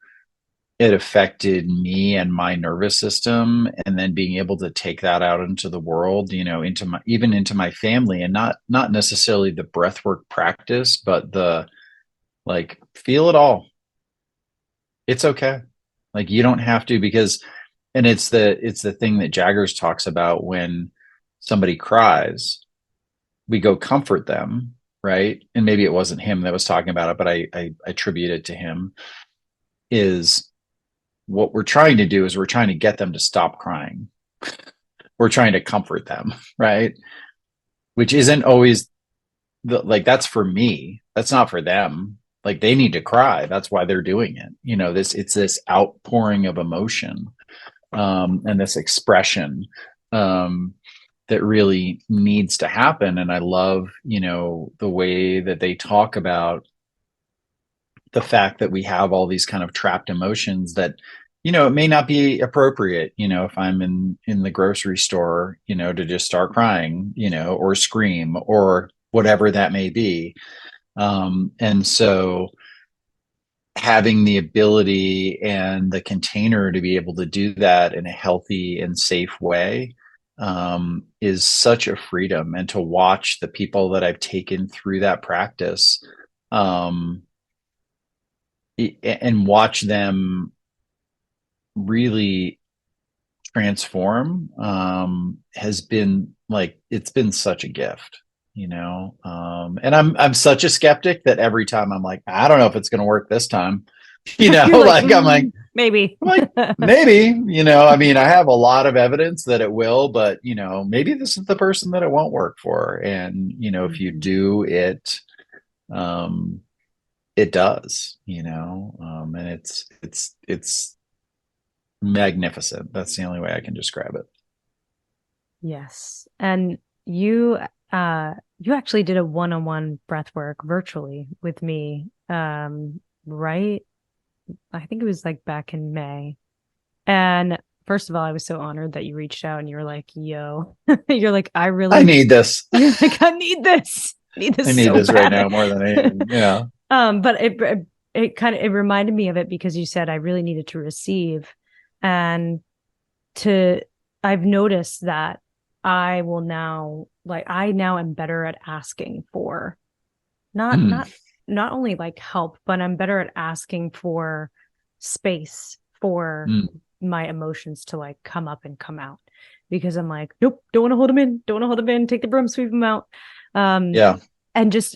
it affected me and my nervous system, and then being able to take that out into the world, into my, even into my family, and not necessarily the breathwork practice, but the, like, feel it all. It's okay. Like you don't have to, because, and it's the thing that Jaggers talks about, when somebody cries, we go comfort them, right? And maybe it wasn't him that was talking about it, but I attribute it to him. Is what we're trying to do is we're trying to get them to stop crying. We're trying to comfort them, right? Which isn't always like, that's for me. That's not for them. Like they need to cry. That's why they're doing it. It's this outpouring of emotion, and this expression, that really needs to happen. And I love, the way that they talk about the fact that we have all these kind of trapped emotions that, it may not be appropriate, if I'm in the grocery store, to just start crying, or scream or whatever that may be. And so having the ability and the container to be able to do that in a healthy and safe way, is such a freedom. And to watch the people that I've taken through that practice, and watch them really transform, has been like, it's been such a gift, and I'm such a skeptic that every time I'm like, I don't know if it's going to work this time, You're like, like, maybe. I'm like, maybe, I mean, I have a lot of evidence that it will, but maybe this is the person that it won't work for. And if you do it, it does, and it's magnificent. That's the only way I can describe it. Yes. And you actually did a one-on-one breath work virtually with me, right? I think it was like back in May. And first of all, I was so honored that you reached out and you were like, yo, you're like, I need this. You're like, I need this. I need this I need so this bad right now more than anything. Yeah. But it reminded me of it because you said I really needed to receive, and I've noticed that I now am better at asking for not only like help, but I'm better at asking for space for my emotions to like come up and come out, because I'm like, nope, don't want to hold them in, take the broom, sweep them out. Yeah. And just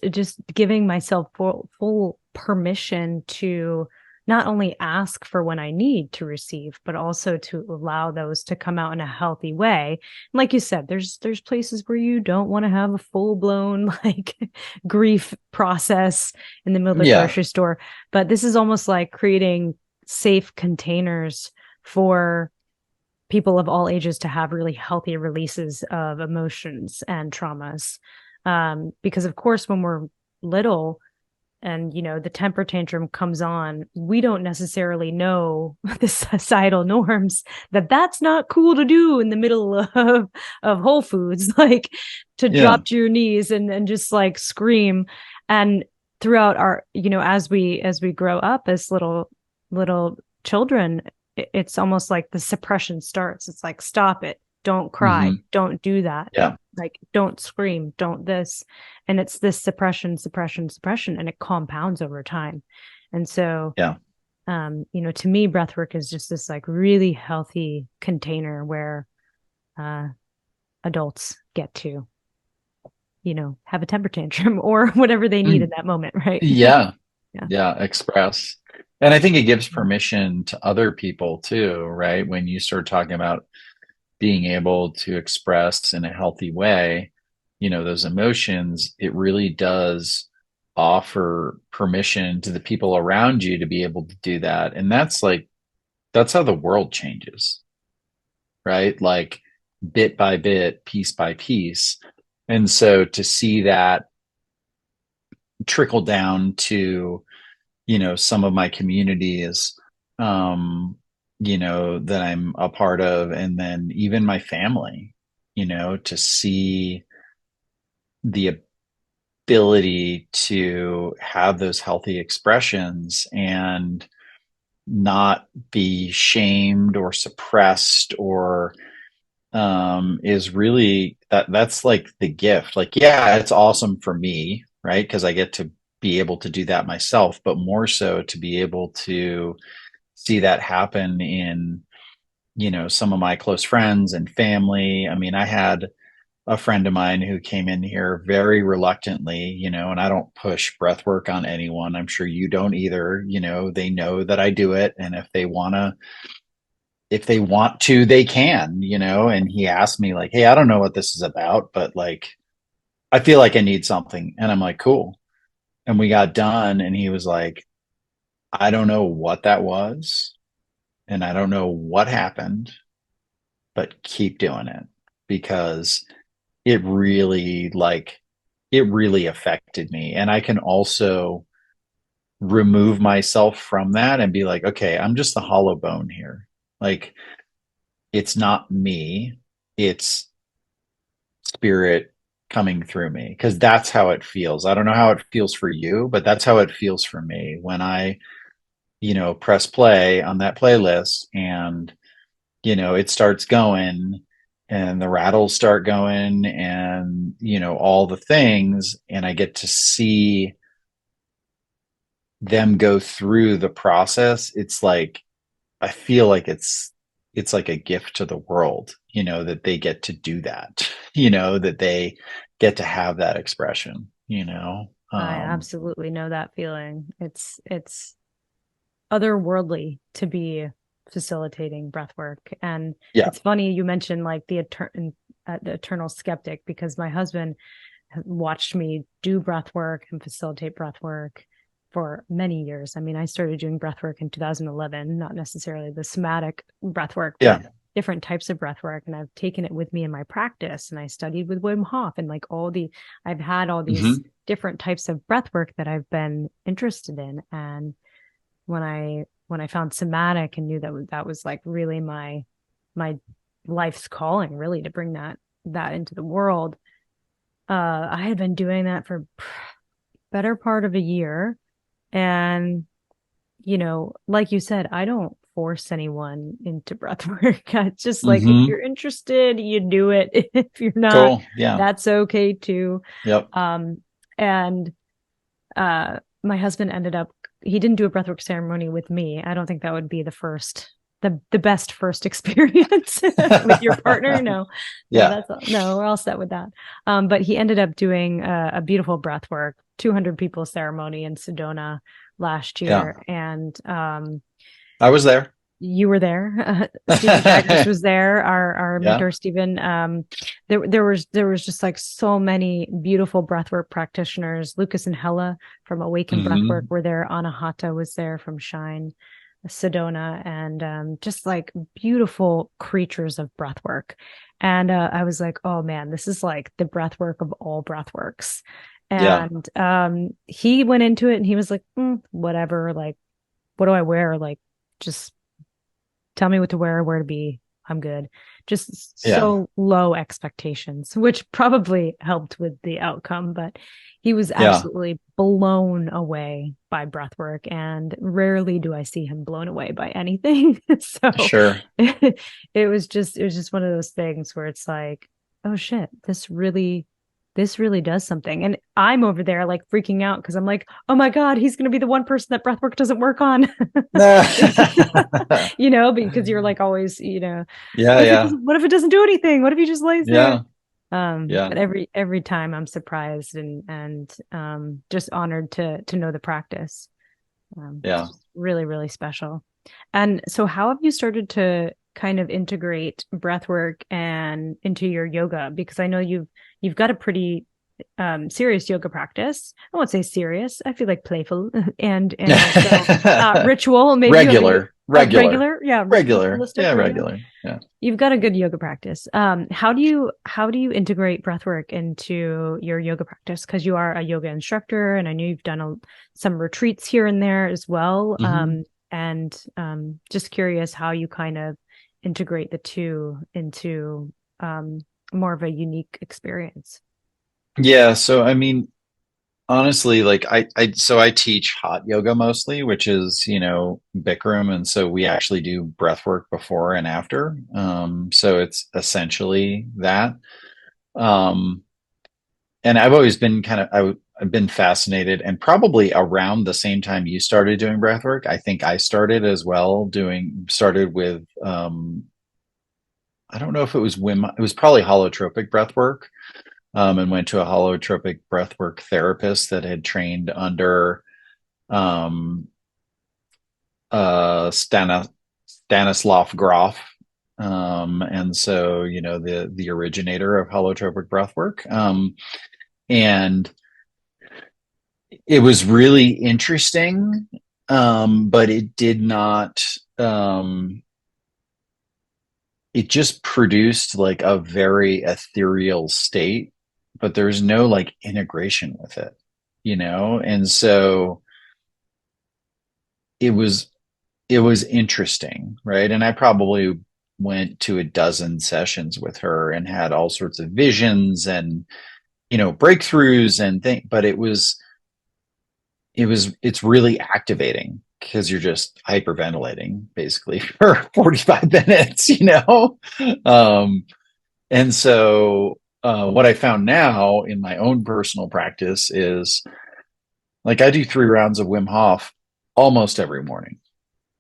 giving myself full permission to not only ask for when I need to receive, but also to allow those to come out in a healthy way. And like you said, there's places where you don't want to have a full blown like grief process in the middle of the grocery store. But this is almost like creating safe containers for people of all ages to have really healthy releases of emotions and traumas. Because of course, when we're little, and the temper tantrum comes on, we don't necessarily know the societal norms that's not cool to do in the middle of Whole Foods, like to drop to your knees and just like scream. And throughout our, as we grow up as little children, it's almost like the suppression starts. It's like, stop it, don't cry, don't do that, like don't scream, don't this. And it's this suppression, and it compounds over time. And so to me, breathwork is just this like really healthy container where adults get to have a temper tantrum or whatever they need in that moment, right? Yeah express. And I think it gives permission to other people too, right? When you start talking about being able to express in a healthy way, those emotions, it really does offer permission to the people around you to be able to do that. And that's how the world changes, right? Like bit by bit, piece by piece. And so to see that trickle down to, some of my communities, that I'm a part of, and then even my family, to see the ability to have those healthy expressions and not be shamed or suppressed, or is really that's like the gift. Like, yeah, it's awesome for me, right? Because I get to be able to do that myself, but more so to be able to see that happen in, some of my close friends and family. I mean, I had a friend of mine who came in here very reluctantly, and I don't push breath work on anyone. I'm sure you don't either. They know that I do it. And if they want to, they can, and he asked me like, hey, I don't know what this is about, but like, I feel like I need something. And I'm like, cool. And we got done. And he was like, I don't know what that was. And I don't know what happened, but keep doing it, because it really affected me. And I can also remove myself from that and be like, okay, I'm just the hollow bone here. Like, it's not me, it's spirit coming through me, because that's how it feels. I don't know how it feels for you, but that's how it feels for me when I, press play on that playlist, and it starts going, and the rattles start going, and all the things, and I get to see them go through the process. It's like, I feel like it's like a gift to the world, that they get to do that, that they get to have that expression, I absolutely know that feeling. It's otherworldly to be facilitating breath work. And yeah. it's funny you mentioned like the eternal skeptic, because my husband watched me do breath work and facilitate breath work for many years. I mean, I started doing breath work in 2011, not necessarily the somatic breath work, but different types of breath work. And I've taken it with me in my practice, and I studied with Wim Hof, and like I've had all these different types of breath work that I've been interested in. And when I found somatic and knew that was like really my life's calling, really, to bring that into the world, I had been doing that for better part of a year. And, like you said, I don't force anyone into breath work. It's just like, if you're interested, you do it. If you're not, cool. Yeah, that's okay too. Yep. And my husband he didn't do a breathwork ceremony with me. I don't think that would be the best first experience with your partner. No, we're all set with that. But he ended up doing a beautiful breathwork 200 people ceremony in Sedona last year. And I was there. You were there. Stephen Jaggers was there. Our mentor, Stephen. There was just like so many beautiful breathwork practitioners. Lucas and Hella from Awaken Breathwork were there. Anahata was there from Shine, Sedona, and just like beautiful creatures of breathwork. And I was like, oh man, this is like the breathwork of all breathworks. And he went into it and he was like, whatever, like, what do I wear? Like, just tell me what to wear, where to be. I'm good. Just so low expectations, which probably helped with the outcome, but he was absolutely blown away by breathwork, and rarely do I see him blown away by anything. So sure. it was just one of those things where it's like, oh shit, this really does something. And I'm over there like freaking out because I'm like, oh my God, he's going to be the one person that breathwork doesn't work on. Because you're like always, what if it doesn't do anything? What if he just lays there? But every time I'm surprised and just honored to know the practice. It's really, really special. And so how have you started to kind of integrate breathwork and into your yoga? Because I know you've got a pretty serious yoga practice. I won't say serious. I feel like playful and also, ritual, maybe regular. Regular. Regular, yeah, Regular. holistic, Yeah, regular. regular. Yeah. You've got a good yoga practice. How do you integrate breathwork into your yoga practice? Because you are a yoga instructor, and I know you've done some retreats here and there as well. Mm-hmm. Just curious how you kind of integrate the two into more of a unique experience. Yeah. So, I mean, honestly, like I teach hot yoga mostly, which is, Bikram. And so we actually do breath work before and after. So it's essentially that. Um, and I've always been I've been fascinated, and probably around the same time you started doing breath work, I think I started as well started with, I don't know if it was it was probably holotropic breath work, and went to a holotropic breathwork therapist that had trained under, um, Stanislav Grof. And so, the originator of holotropic breathwork. And it was really interesting, but it did not, it just produced like a very ethereal state, but there's no like integration with it, And so it was it was interesting, right? And I probably went to a dozen sessions with her and had all sorts of visions and, breakthroughs and things, but it's really activating because you're just hyperventilating basically for 45 minutes, Um, and so, what I found now in my own personal practice is, like, I do 3 rounds of Wim Hof almost every morning.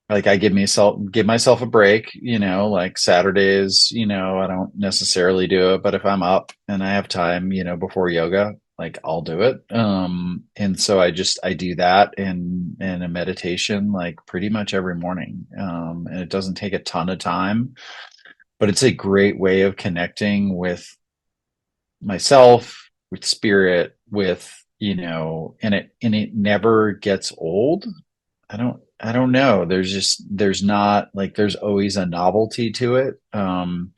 Like, I give myself a break, like Saturdays, I don't necessarily do it, but if I'm up and I have time, before yoga, like, I'll do it. And so I do that and a meditation like pretty much every morning. And it doesn't take a ton of time, but it's a great way of connecting with myself, with spirit, with, and it never gets old. I don't know. There's not like, there's always a novelty to it. And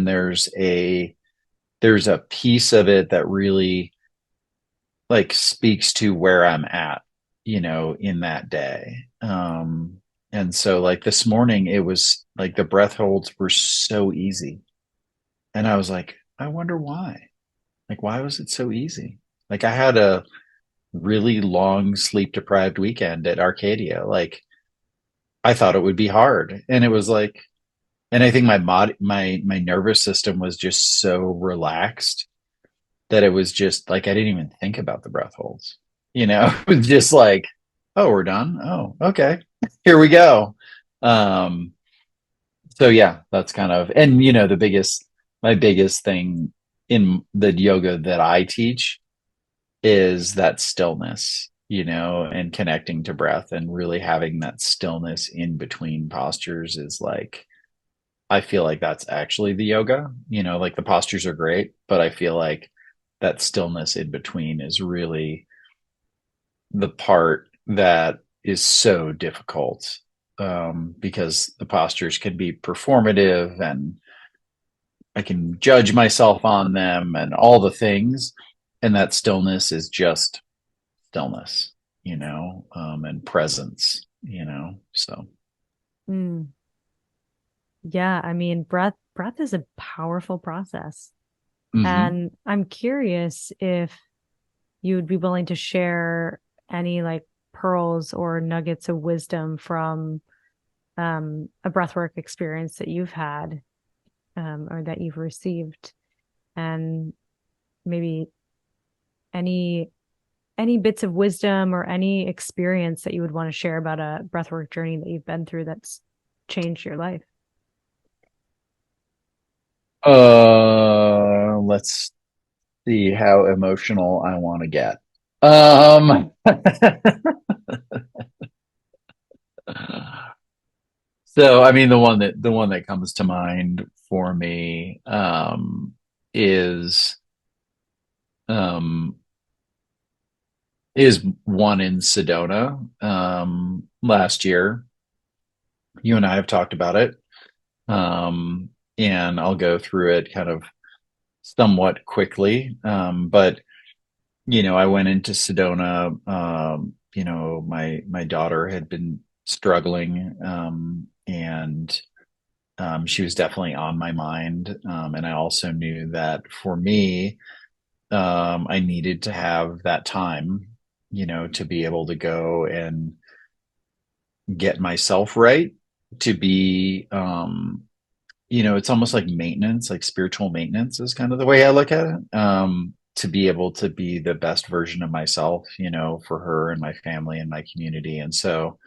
there's a piece of it that really like speaks to where I'm at, in that day. And so, like, this morning, it was like the breath holds were so easy. And I was like, I wonder why. Like, why was it so easy? Like, I had a really long sleep deprived weekend at Arcadia. Like, I thought it would be hard. And it was like, and I think my nervous system was just so relaxed that it was just like I didn't even think about the breath holds. It was just like, oh, we're done. Oh, okay. Here we go. Um, so yeah, that's kind of, and my biggest thing in the yoga that I teach is that stillness, and connecting to breath and really having that stillness in between postures is like, I feel like that's actually the yoga, like the postures are great, but I feel like that stillness in between is really the part that is so difficult, because the postures can be performative and I can judge myself on them and all the things. And that stillness is just stillness, and presence, so. Mm. Yeah, I mean, breath is a powerful process. Mm-hmm. And I'm curious if you would be willing to share any like pearls or nuggets of wisdom from a breathwork experience that you've had, or that you've received, and maybe any bits of wisdom or any experience that you would want to share about a breathwork journey that you've been through that's changed your life. Let's see how emotional I want to get. Um, so, I mean, the one that comes to mind for me, is, um, is one in Sedona, last year. You and I have talked about it. And I'll go through it kind of somewhat quickly. But I went into Sedona. My daughter had been struggling, and she was definitely on my mind. And I also knew that for me, I needed to have that time, to be able to go and get myself right, to be, it's almost like maintenance, like spiritual maintenance is kind of the way I look at it. To be able to be the best version of myself, for her and my family and my community. And so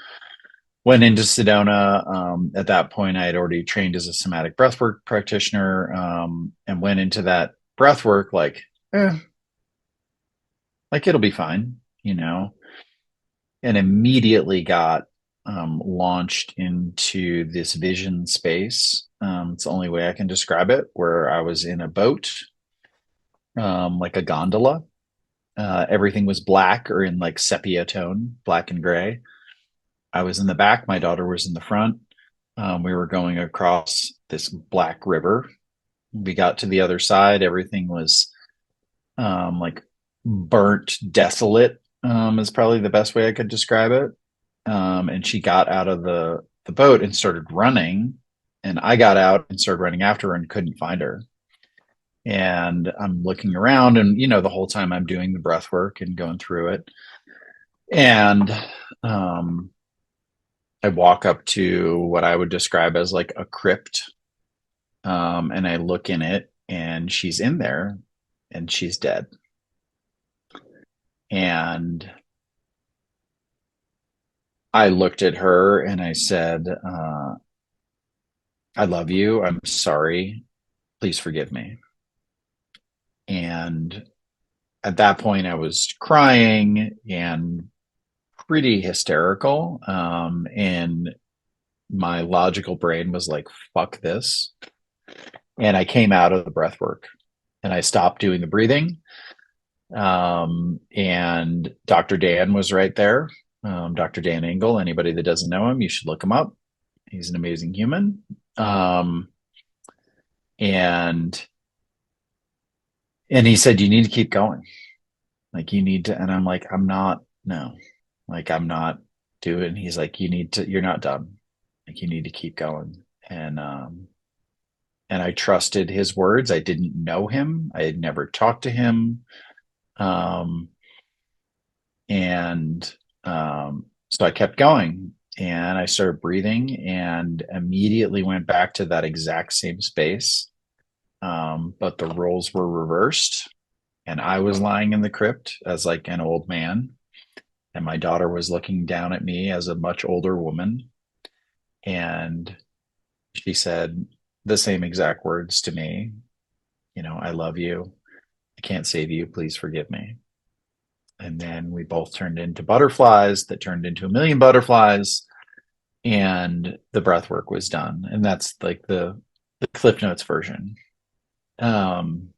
went into Sedona. At that point, I had already trained as a somatic breathwork practitioner, and went into that breathwork like it'll be fine, and immediately got launched into this vision space. It's the only way I can describe it, where I was in a boat, like a gondola. Everything was black or in like sepia tone, black and gray. I was in the back, my daughter was in the front. We were going across this black river. We got to the other side. Everything was like burnt, desolate, is probably the best way I could describe it. And she got out of the boat and started running. And I got out and started running after her and couldn't find her. And I'm looking around, and the whole time I'm doing the breath work and going through it. And I walk up to what I would describe as like a crypt. And I look in it, and she's in there, and she's dead. And I looked at her and I said, I love you. I'm sorry. Please forgive me. And at that point, I was crying and pretty hysterical. And my logical brain was like, fuck this. And I came out of the breath work and I stopped doing the breathing. And Dr. Dan was right there. Dr. Dan Engel, anybody that doesn't know him, you should look him up. He's an amazing human. And he said, you need to keep going. Like you need to, and I'm like, I'm not, no, like I'm not doing. He's like, you're not done. Like you need to keep going. And I trusted his words. I didn't know him. I had never talked to him. And so I kept going, and I started breathing and immediately went back to that exact same space. But the roles were reversed, and I was lying in the crypt as like an old man, and my daughter was looking down at me as a much older woman. And she said the same exact words to me, I love you. I can't save you. Please forgive me. And then we both turned into butterflies that turned into a million butterflies, and the breath work was done. And that's like the Cliff Notes version. And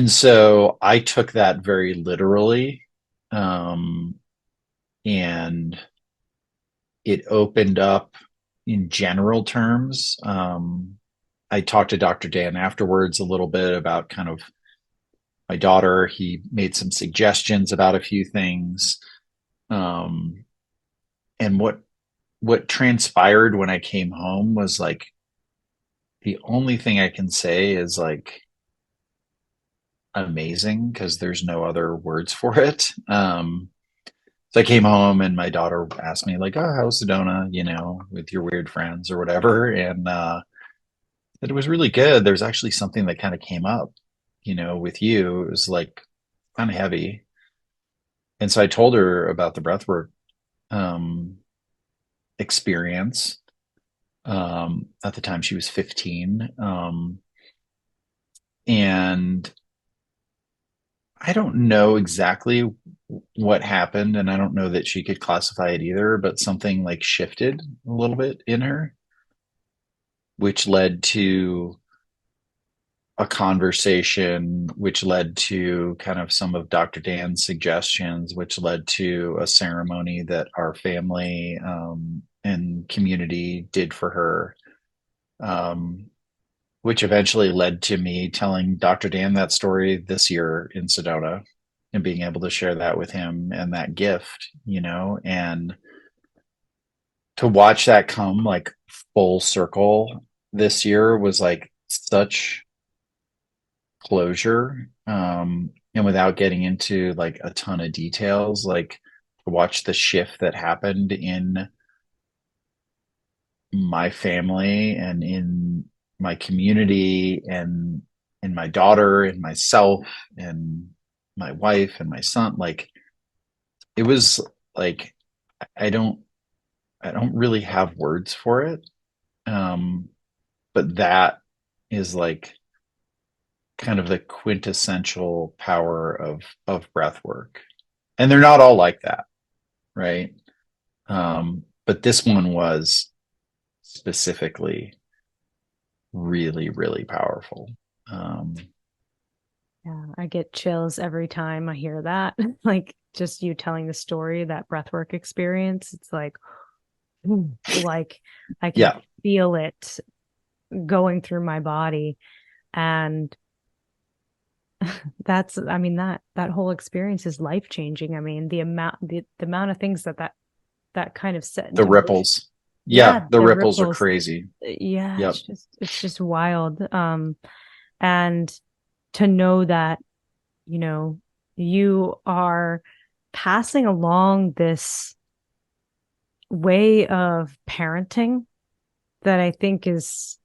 so I took that very literally. And it opened up in general terms. I talked to Dr. Dan afterwards a little bit about kind of my daughter. He made some suggestions about a few things. And what transpired when I came home was like, the only thing I can say is like amazing, because there's no other words for it. So I came home and my daughter asked me like, oh, how's Sedona, with your weird friends or whatever. And it was really good. There's actually something that kind of came up, with you. It was like kind of heavy. And so I told her about the breathwork experience. At the time she was 15. And I don't know exactly what happened, and I don't know that she could classify it either, but something like shifted a little bit in her, which led to a conversation, which led to kind of some of Dr. Dan's suggestions, which led to a ceremony that our family and community did for her, which eventually led to me telling Dr. Dan that story this year in Sedona and being able to share that with him and that gift, and to watch that come like full circle this year was like such closure. And without getting into like a ton of details, like to watch the shift that happened in my family and in my community and in my daughter and myself and my wife and my son, like it was like I don't I don't really have words for it. But that is like kind of the quintessential power of breath work. And they're not all like that, right? But this one was specifically really, really powerful. Yeah, I get chills every time I hear that. Like just you telling the story, that breathwork experience. It's like, like I can Yeah. feel it going through my body. And I mean, that whole experience is life changing. I mean, the amount of things that kind of set The into motion. ripples. Yeah, Yeah, the the ripples are ripples. crazy. Yeah, Yep. it's just wild. And to know that, you are passing along this way of parenting that I think is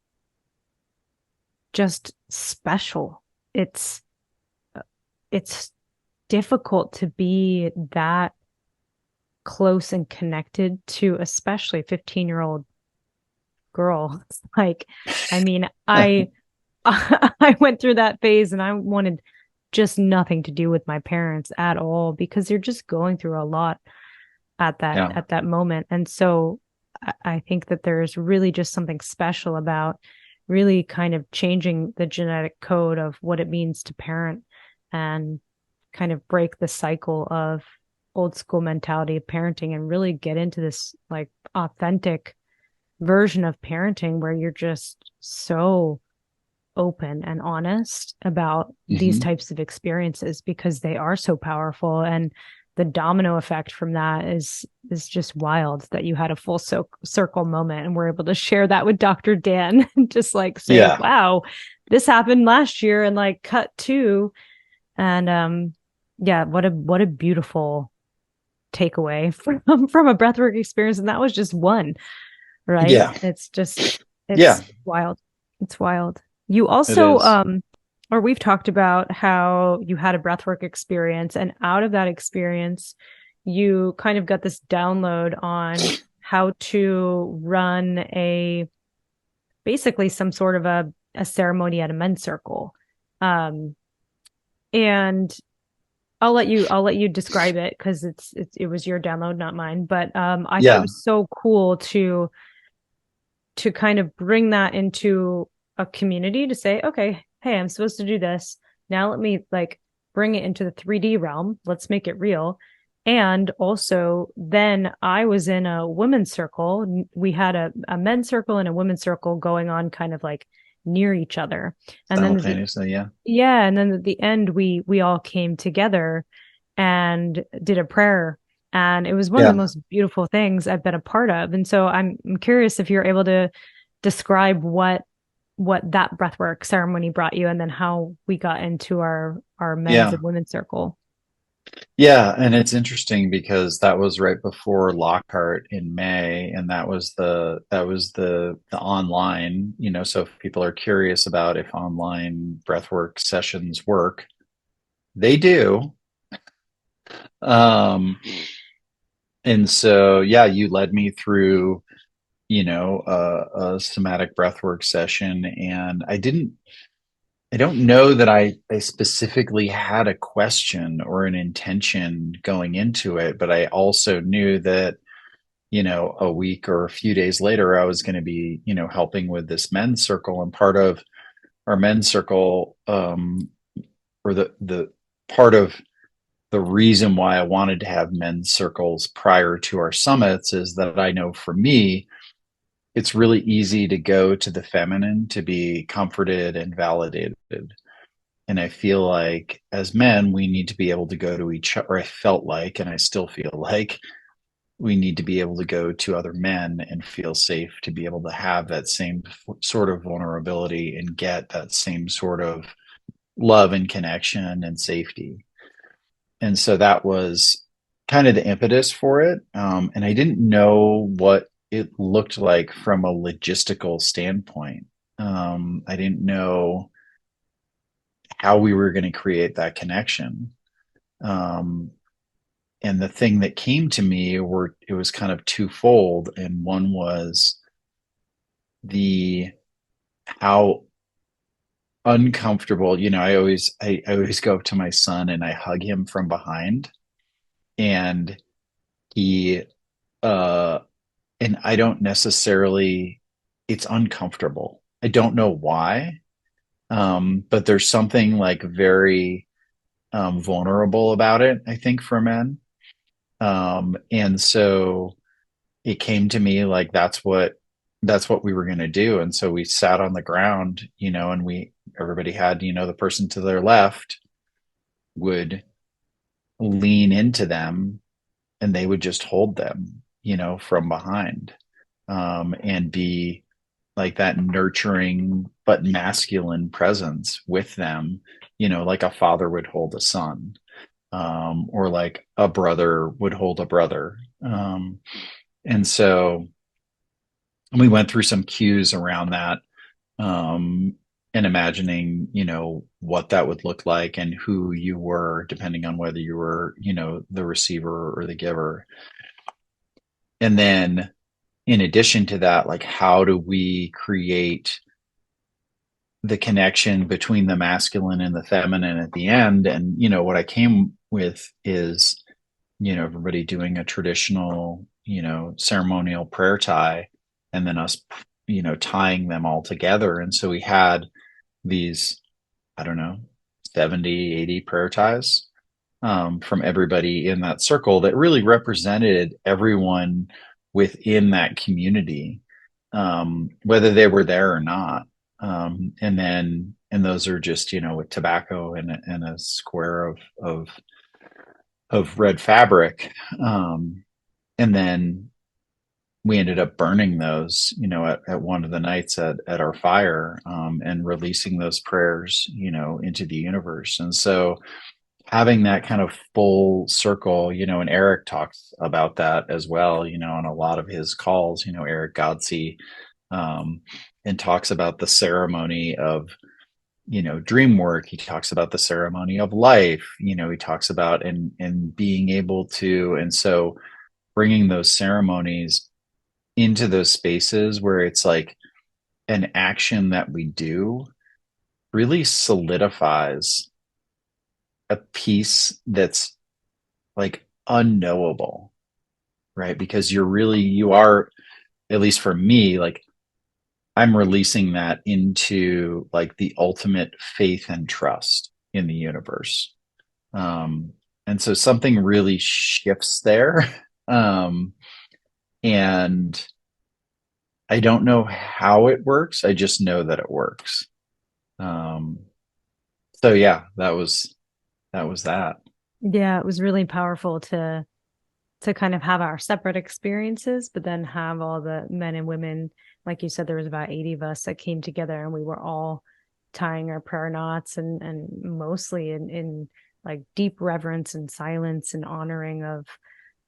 just special. It's difficult to be that close and connected to especially a 15-year-old girl. It's like, I mean, I went through that phase and I wanted just nothing to do with my parents at all because you're just going through a lot Yeah. at that moment. And so I think that there's really just something special about really kind of changing the genetic code of what it means to parent and kind of break the cycle of old school mentality of parenting and really get into this like authentic version of parenting where you're just so open and honest about these Mm-hmm. types of experiences because they are so powerful, and the domino effect from that is just wild that you had a full circle moment and we're able to share that with Dr. Dan and just like say, Yeah. wow, this happened last year and like cut to. And yeah, what a beautiful takeaway from a breathwork experience. And that was just one, right? Yeah. It's Yeah. wild. It's wild. You It also is. or we've talked about how you had a breathwork experience, and out of that experience you kind of got this download on how to run basically some sort of a ceremony at a men's circle. And I'll let you describe it because it was your download, not mine. But I thought it Yeah. was so cool to kind of bring that into a community to say, okay, hey, I'm supposed to do this. Now let me like bring it into the 3D realm. Let's make it real. And also then I was in a women's circle. We had a men's circle and a women's circle going on kind of like near each other. And then Simultaneously. Yeah. yeah, and then at the end we all came together and did a prayer, and it was one of the Yeah. most beautiful things I've been a part of. And so I'm curious if you're able to describe what that breathwork ceremony brought you, and then how we got into our men's Yeah. and women's circle. Yeah, and it's interesting because that was right before Lockhart in May, and that was the online, so if people are curious about if online breathwork sessions work, they do. Um, and so yeah, you led me through, a somatic breathwork session, and I don't know that I specifically had a question or an intention going into it, but I also knew that, a week or a few days later, I was going to be, helping with this men's circle. And part of our men's circle, or the part of the reason why I wanted to have men's circles prior to our summits is that I know for me, it's really easy to go to the feminine to be comforted and validated. And I feel like as men, we need to be able to go to each other. I felt like, and I still feel like, we need to be able to go to other men and feel safe to be able to have that same sort of vulnerability and get that same sort of love and connection and safety. And so that was kind of the impetus for it. And I didn't know what it looked like from a logistical standpoint. I didn't know how we were going to create that connection. Um, and the thing that came to me were it was kind of twofold, and one was the how uncomfortable, I always go up to my son and I hug him from behind, and he uh and I don't necessarily, it's uncomfortable. I don't know why. But there's something like very vulnerable about it, I think, for men. And so it came to me like that's what we were going to do. And so we sat on the ground, and everybody had, the person to their left would lean into them and they would just hold them, from behind, and be like that nurturing but masculine presence with them, like a father would hold a son, or like a brother would hold a brother. And so we went through some cues around that, um, and imagining, what that would look like and who you were, depending on whether you were, the receiver or the giver. And then in addition to that, like, how do we create the connection between the masculine and the feminine at the end? And, what I came with is, everybody doing a traditional, ceremonial prayer tie, and then us, tying them all together. And so we had these, I don't know, 70, 80 prayer ties, from everybody in that circle that really represented everyone within that community, whether they were there or not. And those are just, with tobacco and a square of red fabric. And then we ended up burning those, at one of the nights at our fire, and releasing those prayers, into the universe. And so having that kind of full circle, and Eric talks about that as well, on a lot of his calls, Eric Godsey, um, and talks about the ceremony of, dream work. He talks about the ceremony of life, he talks about and being able to, and so bringing those ceremonies into those spaces where it's like an action that we do really solidifies a piece that's like unknowable, right? Because you are, at least for me, like, I'm releasing that into like the ultimate faith and trust in the universe. And so something really shifts there. Um, and I don't know how it works. I just know that it works. Um, so yeah, that was that. Yeah, it was really powerful to kind of have our separate experiences, but then have all the men and women, like you said, there was about 80 of us that came together, and we were all tying our prayer knots, and mostly in like deep reverence and silence and honoring of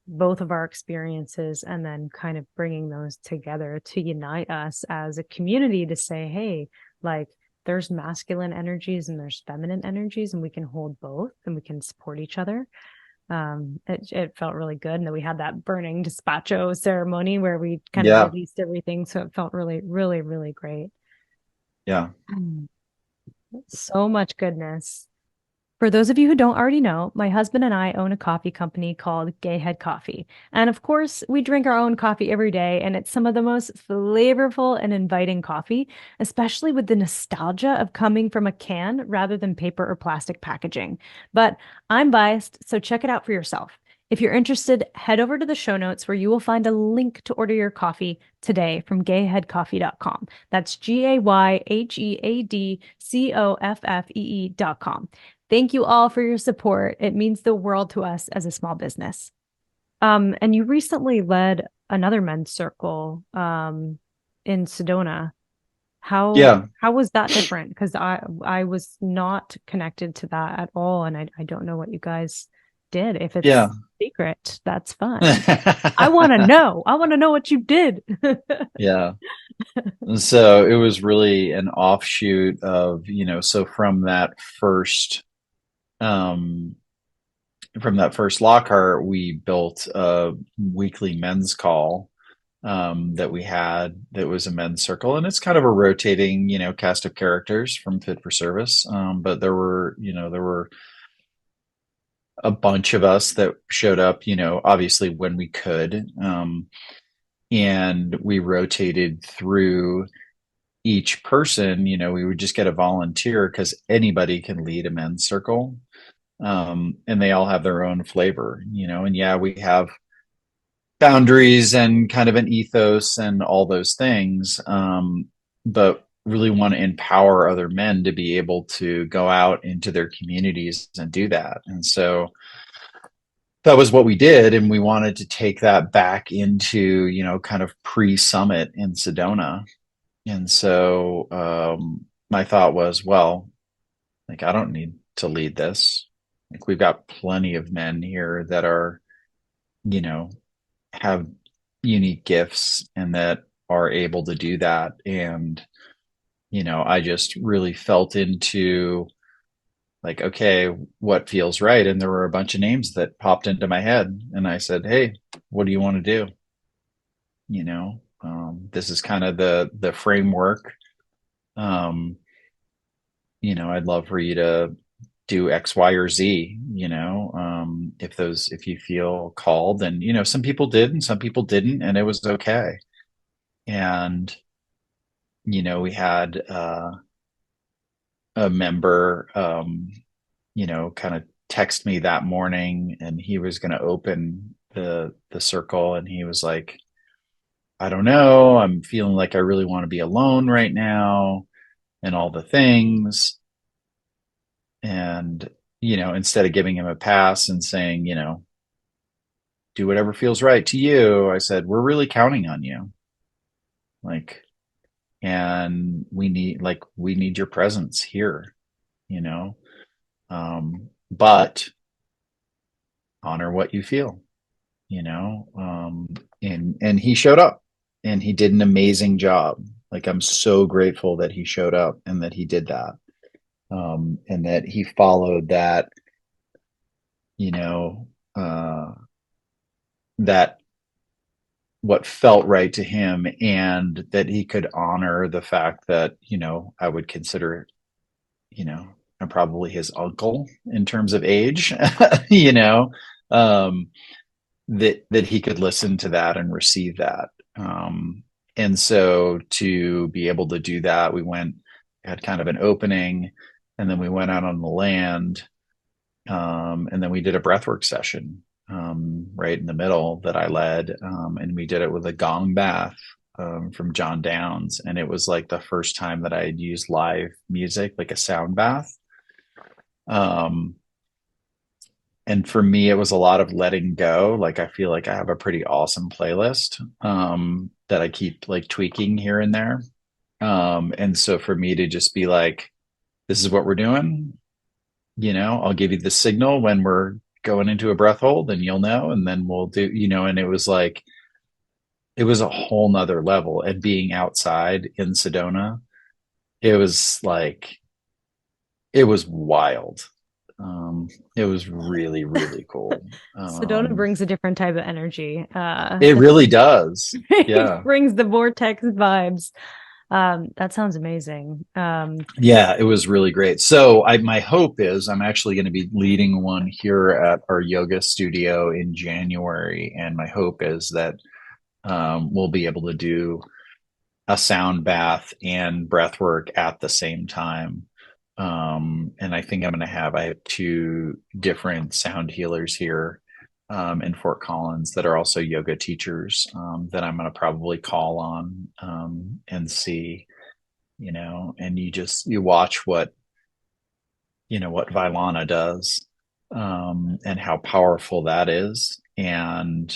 both of our experiences, and then kind of bringing those together to unite us as a community to say, hey, like, there's masculine energies and there's feminine energies, and we can hold both and we can support each other. It felt really good. And then we had that burning despacho ceremony where we kind of Yeah. released everything. So it felt really, really, really great. Yeah. So much goodness. For those of you who don't already know, my husband and I own a coffee company called Gayhead Coffee. And of course, we drink our own coffee every day, and it's some of the most flavorful and inviting coffee, especially with the nostalgia of coming from a can rather than paper or plastic packaging. But I'm biased, so check it out for yourself. If you're interested, head over to the show notes where you will find a link to order your coffee today from gayheadcoffee.com. That's GAYHEADCOFFEE.com. Thank you all for your support. It means the world to us as a small business. And you recently led another men's circle in Sedona. Yeah. How was that different? Because I was not connected to that at all, and I don't know what you guys did. If it's Yeah. secret, that's fine. I want to know. I want to know what you did. Yeah. So it was really an offshoot of, so um, from that first Lockhart, we built a weekly men's call that we had that was a men's circle. And it's kind of a rotating, cast of characters from Fit for Service. But there were a bunch of us that showed up, obviously when we could. And we rotated through each person, we would just get a volunteer because anybody can lead a men's circle. And they all have their own flavor, and yeah, we have boundaries and kind of an ethos and all those things. But really want to empower other men to be able to go out into their communities and do that. And so that was what we did. And we wanted to take that back into, kind of pre-summit in Sedona. And so my thought was, well, like, I don't need to lead this. Like, we've got plenty of men here that are, have unique gifts and that are able to do that. And, I just really felt into like, okay, what feels right? And there were a bunch of names that popped into my head. And I said, hey, what do you want to do? This is kind of the framework. I'd love for you to do X, Y, or Z, if you feel called. And, some people did and some people didn't, and it was okay. And, we had a member, kind of text me that morning, and he was going to open the circle. And he was like, I don't know, I'm feeling like I really want to be alone right now and all the things. And, instead of giving him a pass and saying, do whatever feels right to you, I said, we're really counting on you. Like, and we need your presence here, but honor what you feel, and he showed up and he did an amazing job. Like, I'm so grateful that he showed up and that he did that. And that he followed that, that what felt right to him, and that he could honor the fact that, I would consider, I'm probably his uncle in terms of age, that he could listen to that and receive that. And so to be able to do that, had kind of an opening, and then we went out on the land, and then we did a breathwork session right in the middle that I led, and we did it with a gong bath from John Downs, and it was like the first time that I had used live music, like a sound bath. And for me, it was a lot of letting go. Like, I feel like I have a pretty awesome playlist that I keep like tweaking here and there. And so for me to just be like, this is what we're doing, I'll give you the signal when we're going into a breath hold, and you'll know, and then we'll do, and it was like, it was a whole nother level. And being outside in Sedona, it was like, it was wild. It was really, really cool. Sedona brings a different type of energy. It really does. Yeah. Brings the vortex vibes. That sounds amazing. Yeah, it was really great. So my hope is I'm actually going to be leading one here at our yoga studio in January. And my hope is that we'll be able to do a sound bath and breath work at the same time. And I think I have two different sound healers here in Fort Collins that are also yoga teachers that I'm going to probably call on and see, and you watch what Vailana does and how powerful that is. And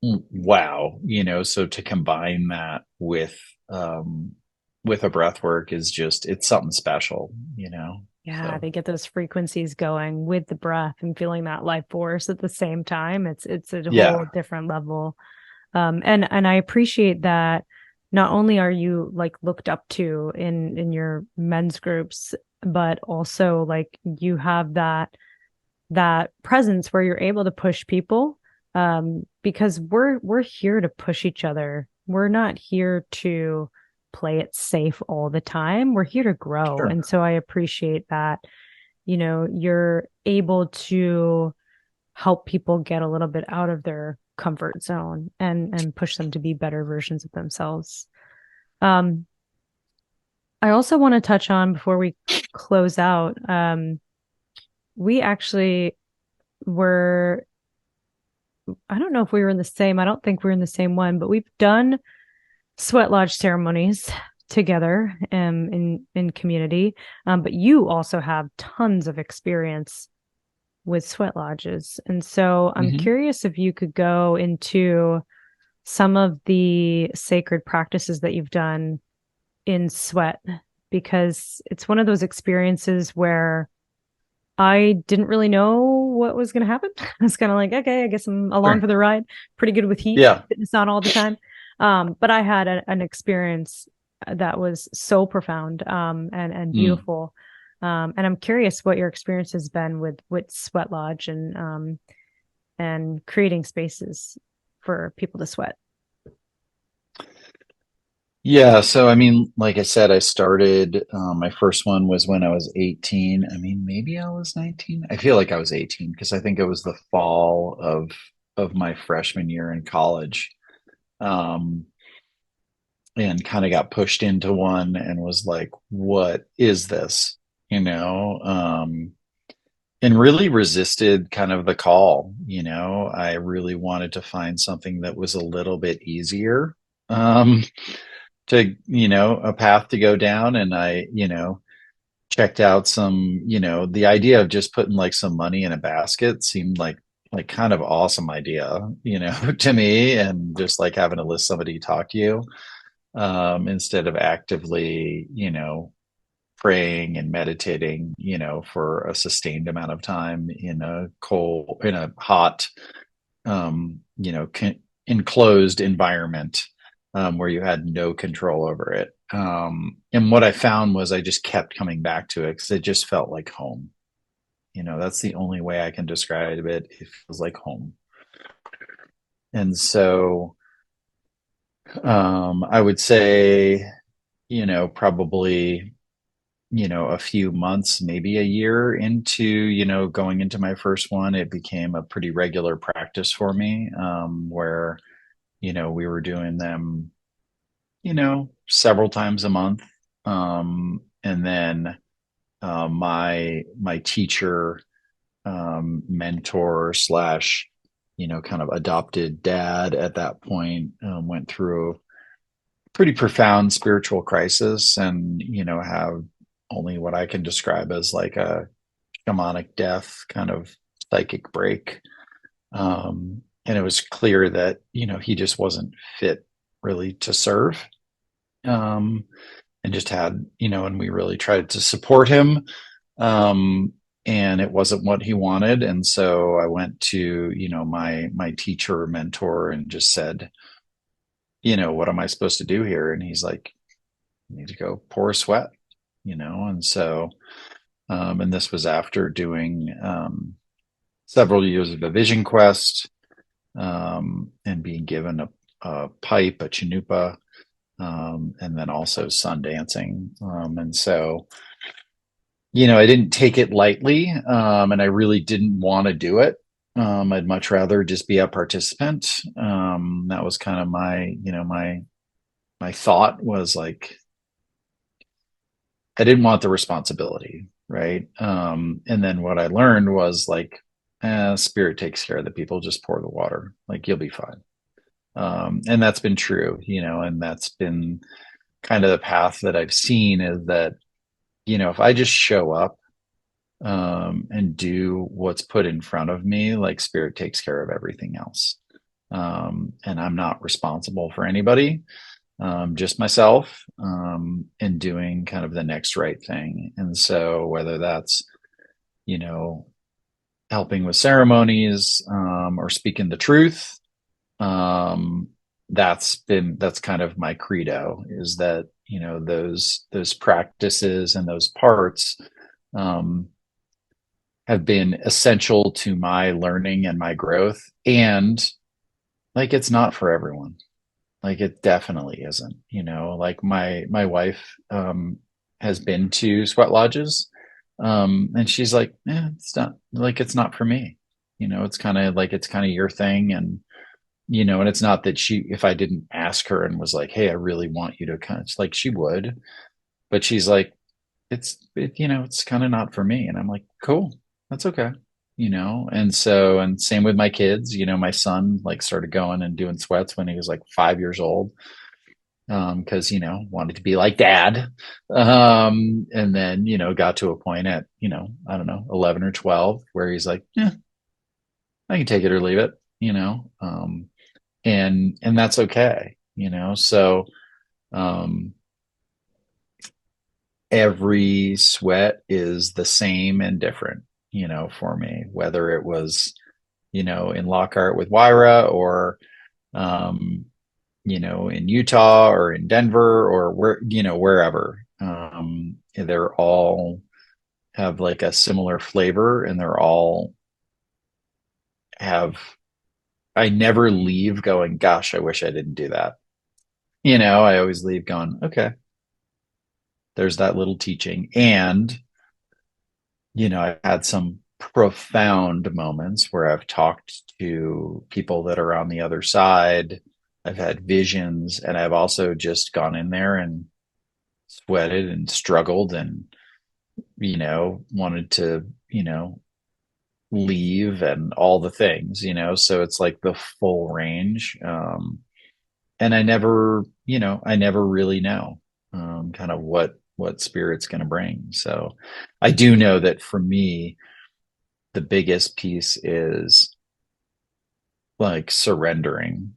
wow, so to combine that with a breath work is it's something special. Yeah, So they get those frequencies going with the breath and feeling that life force at the same time. It's a whole yeah, different level. And I appreciate that not only are you like looked up to in your men's groups, but also like you have that presence where you're able to push people. Because we're here to push each other. We're not here to play it safe all the time. We're here to grow. sure. And so I appreciate that, you're able to help people get a little bit out of their comfort zone and push them to be better versions of themselves. Um, I also want to touch on before we close out, we actually were, I don't know if we were in the same, I don't think we are in the same one, but we've done sweat lodge ceremonies together in community. But you also have tons of experience with sweat lodges. And so I'm Hmm. curious if you could go into some of the sacred practices that you've done in sweat, because it's one of those experiences where I didn't really know what was going to happen. I was kind of like, okay, I guess I'm along Sure. for the ride. Pretty good with heat. Yeah. It's not all the time. But I had an experience that was so profound and Mm. beautiful. And I'm curious what your experience has been with Sweat Lodge and creating spaces for people to sweat. Yeah, so I mean, like I said, I started my first one was when I was 18. I mean, maybe I was 19. I feel like I was 18 because I think it was the fall of my freshman year in college. Um, and kind of got pushed into one and was like, what is this? You know, and really resisted kind of the call. I really wanted to find something that was a little bit easier. Um, a path to go down. And I checked out the idea of just putting like some money in a basket seemed like kind of awesome idea, to me, and just like having to list somebody to talk to you, instead of actively praying and meditating for a sustained amount of time in a hot, enclosed environment, where you had no control over it. And what I found was I just kept coming back to it because it just felt like home. That's the only way I can describe it. It feels like home. And so I would say probably a few months, maybe a year into going into my first one, it became a pretty regular practice for me, where we were doing them several times a month. And then my teacher, mentor slash kind of adopted dad at that point, went through a pretty profound spiritual crisis and have only what I can describe as like a shamanic death kind of psychic break. And it was clear that he just wasn't fit really to serve. Um, and just and we really tried to support him. Um, and it wasn't what he wanted. And so I went to my teacher or mentor and just said, what am I supposed to do here? And he's like, you need to go pour a sweat. And so, and this was after doing several years of a vision quest, and being given a pipe, a chanupa, and then also sun dancing. And so, I didn't take it lightly, and I really didn't want to do it. I'd much rather just be a participant. That was kind of my thought was like, I didn't want the responsibility, right? And then what I learned was like, spirit takes care of the people, just pour the water, like you'll be fine. And that's been true, and that's been kind of the path that I've seen is that, if I just show up and do what's put in front of me, like spirit takes care of everything else. And I'm not responsible for anybody, just myself, and doing kind of the next right thing. And so whether that's, helping with ceremonies, or speaking the truth, that's kind of my credo is that, those practices and those parts, have been essential to my learning and my growth. And like, it's not for everyone. Like it definitely isn't, like my wife, has been to sweat lodges. And she's like, it's not for me. It's kind of your thing. And, and it's not that if I didn't ask her and was like, hey, I really want you to kind of, it's like she would, but she's like, it's kind of not for me. And I'm like, cool, that's okay. And same with my kids, my son like started going and doing sweats when he was like 5 years old. Cause, wanted to be like dad. And then, got to a point at, I don't know, 11 or 12 where he's like, yeah, I can take it or leave it, and that's okay, so, um, every sweat is the same and different, for me, whether it was, in Lockhart with Wyra or, in Utah or in Denver or wherever. They're all have like a similar flavor and they're all have, I never leave going, gosh, I wish I didn't do that. I always leave going, okay, there's that little teaching. And, I've had some profound moments where I've talked to people that are on the other side. I've had visions and I've also just gone in there and sweated and struggled and, wanted to, leave and all the things, so it's like the full range. And I never really know, kind of what spirit's going to bring. So I do know that for me, the biggest piece is like surrendering,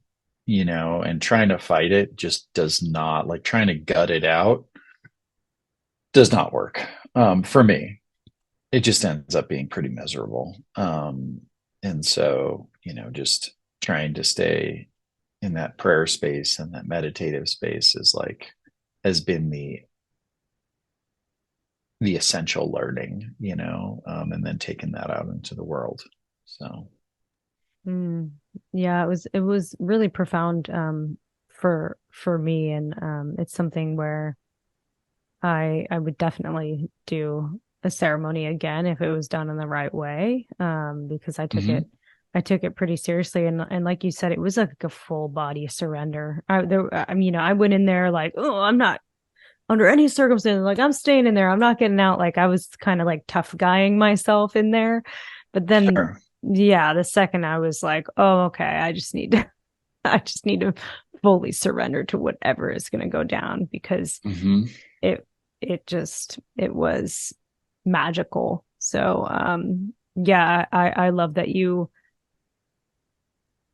and trying to fight it just does not, like trying to gut it out does not work. For me, it just ends up being pretty miserable. And so, just trying to stay in that prayer space and that meditative space has been the essential learning, and then taking that out into the world. So. Yeah, it was really profound, for me. And, it's something where I would definitely do a ceremony again if it was done in the right way. Because Mhm. I took it pretty seriously. And like you said, it was like a full body surrender. I mean, I went in there like, oh, I'm not under any circumstances, like I'm staying in there. I'm not getting out. Like I was kind of like tough guying myself in there. But then, Sure. yeah, the second I was like, oh, okay, I just need to fully surrender to whatever is going to go down because Hmm. it, it was magical. So, yeah, I love that you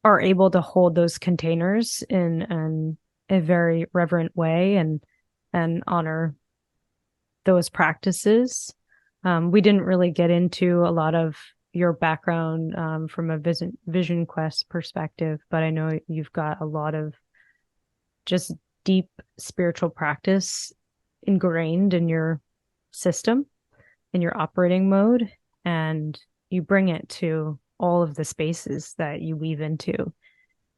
are able to hold those containers in a very reverent way and honor those practices. We didn't really get into a lot of your background, from a vision quest perspective, but I know you've got a lot of just deep spiritual practice ingrained in your system, in your operating mode, and you bring it to all of the spaces that you weave into.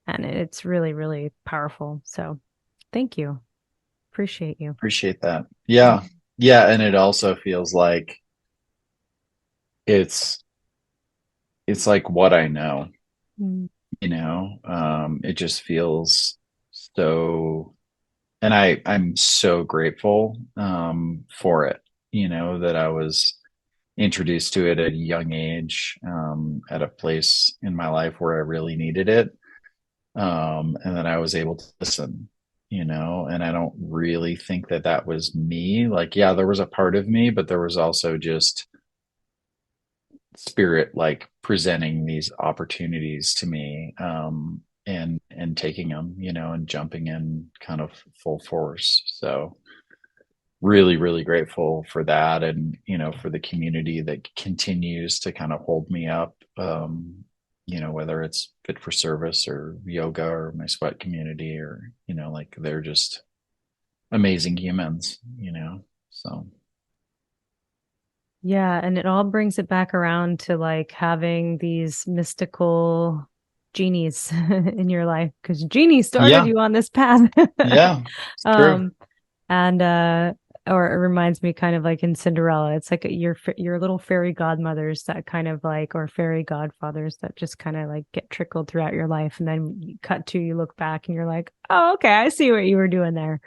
And it's really, really powerful. So thank you. Appreciate you. Appreciate that. Yeah. Yeah. And it also feels like it's like what I know, Mm. it just feels so, and I'm so grateful for it, that I was introduced to it at a young age, at a place in my life where I really needed it. And then I was able to listen, and I don't really think that that was me. Like, yeah, there was a part of me, but there was also just spirit, like presenting these opportunities to me, and taking them, and jumping in kind of full force. So really, really grateful for that, and for the community that continues to kind of hold me up, whether it's Fit for Service or yoga or my sweat community, or like they're just amazing humans, so Yeah, and it all brings it back around to like having these mystical genies in your life, because genie started yeah, you on this path. yeah, it's true. Um, and or it reminds me kind of like in Cinderella, it's like your little fairy godmothers that kind of like, or fairy godfathers that just kind of like get trickled throughout your life, and then you look back and you're like, oh, okay, I see what you were doing there.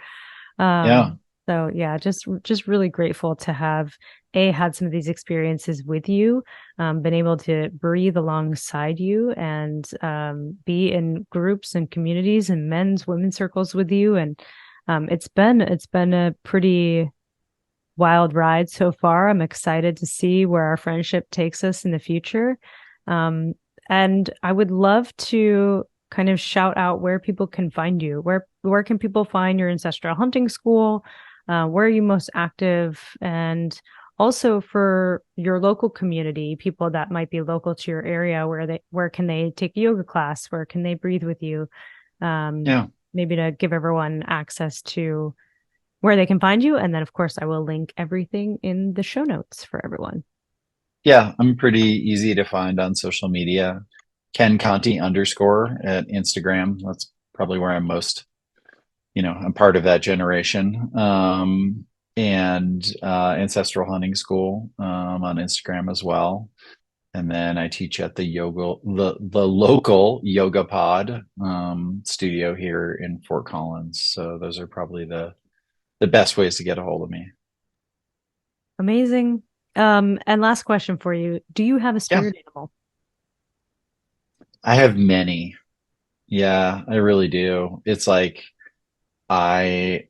Yeah, So yeah, just really grateful to have had some of these experiences with you, been able to breathe alongside you, and be in groups and communities and women's circles with you, and it's been a pretty wild ride so far. I'm excited to see where our friendship takes us in the future. Um, and I would love to kind of shout out where people can find you. Where can people find your Ancestral Hunting School? Where are you most active? And also for your local community, people that might be local to your area, where can they take a yoga class? Where can they breathe with you? yeah. Maybe to give everyone access to where they can find you. And then, of course, I will link everything in the show notes for everyone. Yeah, I'm pretty easy to find on social media. Ken Conte underscore at Instagram. That's probably where I'm most, I'm part of that generation. And Ancestral Hunting School on Instagram as well. And then I teach at the local yoga pod studio here in Fort Collins. So those are probably the best ways to get a hold of me. Amazing. And last question for you. Do you have a Yeah, spirit animal? I have many. Yeah, I really do. It's like I,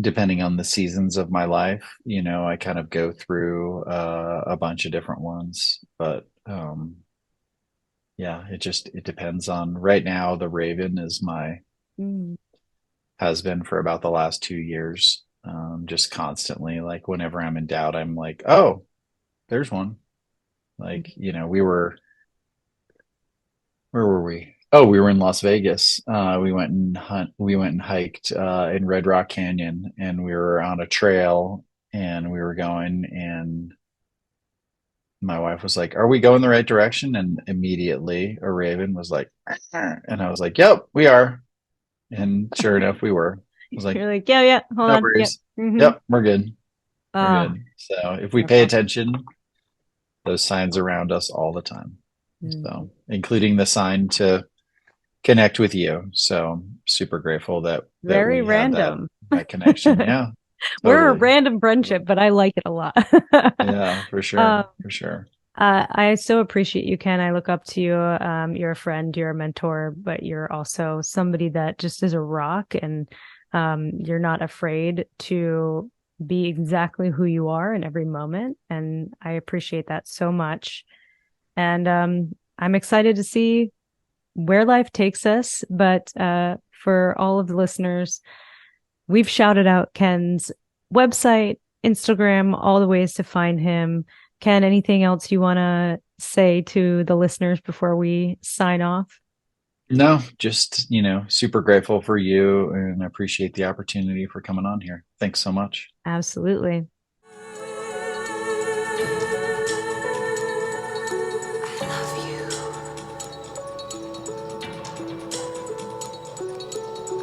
depending on the seasons of my life, I kind of go through a bunch of different ones. But yeah, it depends on. Right now, the Raven is Mm. has been for about the last 2 years. Just constantly, like whenever I'm in doubt, I'm like, oh, there's one. Like, where were we? Oh, we were in Las Vegas. We went and hiked in Red Rock Canyon, and we were on a trail, and we were going, and my wife was like, "Are we going the right direction?" And immediately a raven was like, and I was like, "Yep, we are." And sure enough, we were. I was like, You're like, yeah, yeah, hold "No on. Yep. worries. Mm-hmm. Yep, we're good. We're Ah, good." So if we that's pay awesome. attention, those signs around us all the time. Mm. So including the sign to connect with you. So super grateful that Very we had that random. that connection. Yeah, We're a totally. random friendship, Totally. but I like it a lot. Yeah, for sure. Um, For sure. I so appreciate you, Ken. I look up to you. You're a friend, you're a mentor, but you're also somebody that just is a rock, and you're not afraid to be exactly who you are in every moment. And I appreciate that so much. And I'm excited to see where life takes us. But for all of the listeners, we've shouted out Ken's website, Instagram, all the ways to find him. Ken, anything else you want to say to the listeners before we sign off? No, just, super grateful for you and appreciate the opportunity for coming on here. Thanks so much. Absolutely.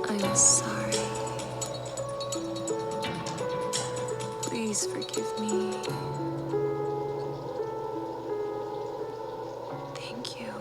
I'm sorry. Please forgive me. Thank you.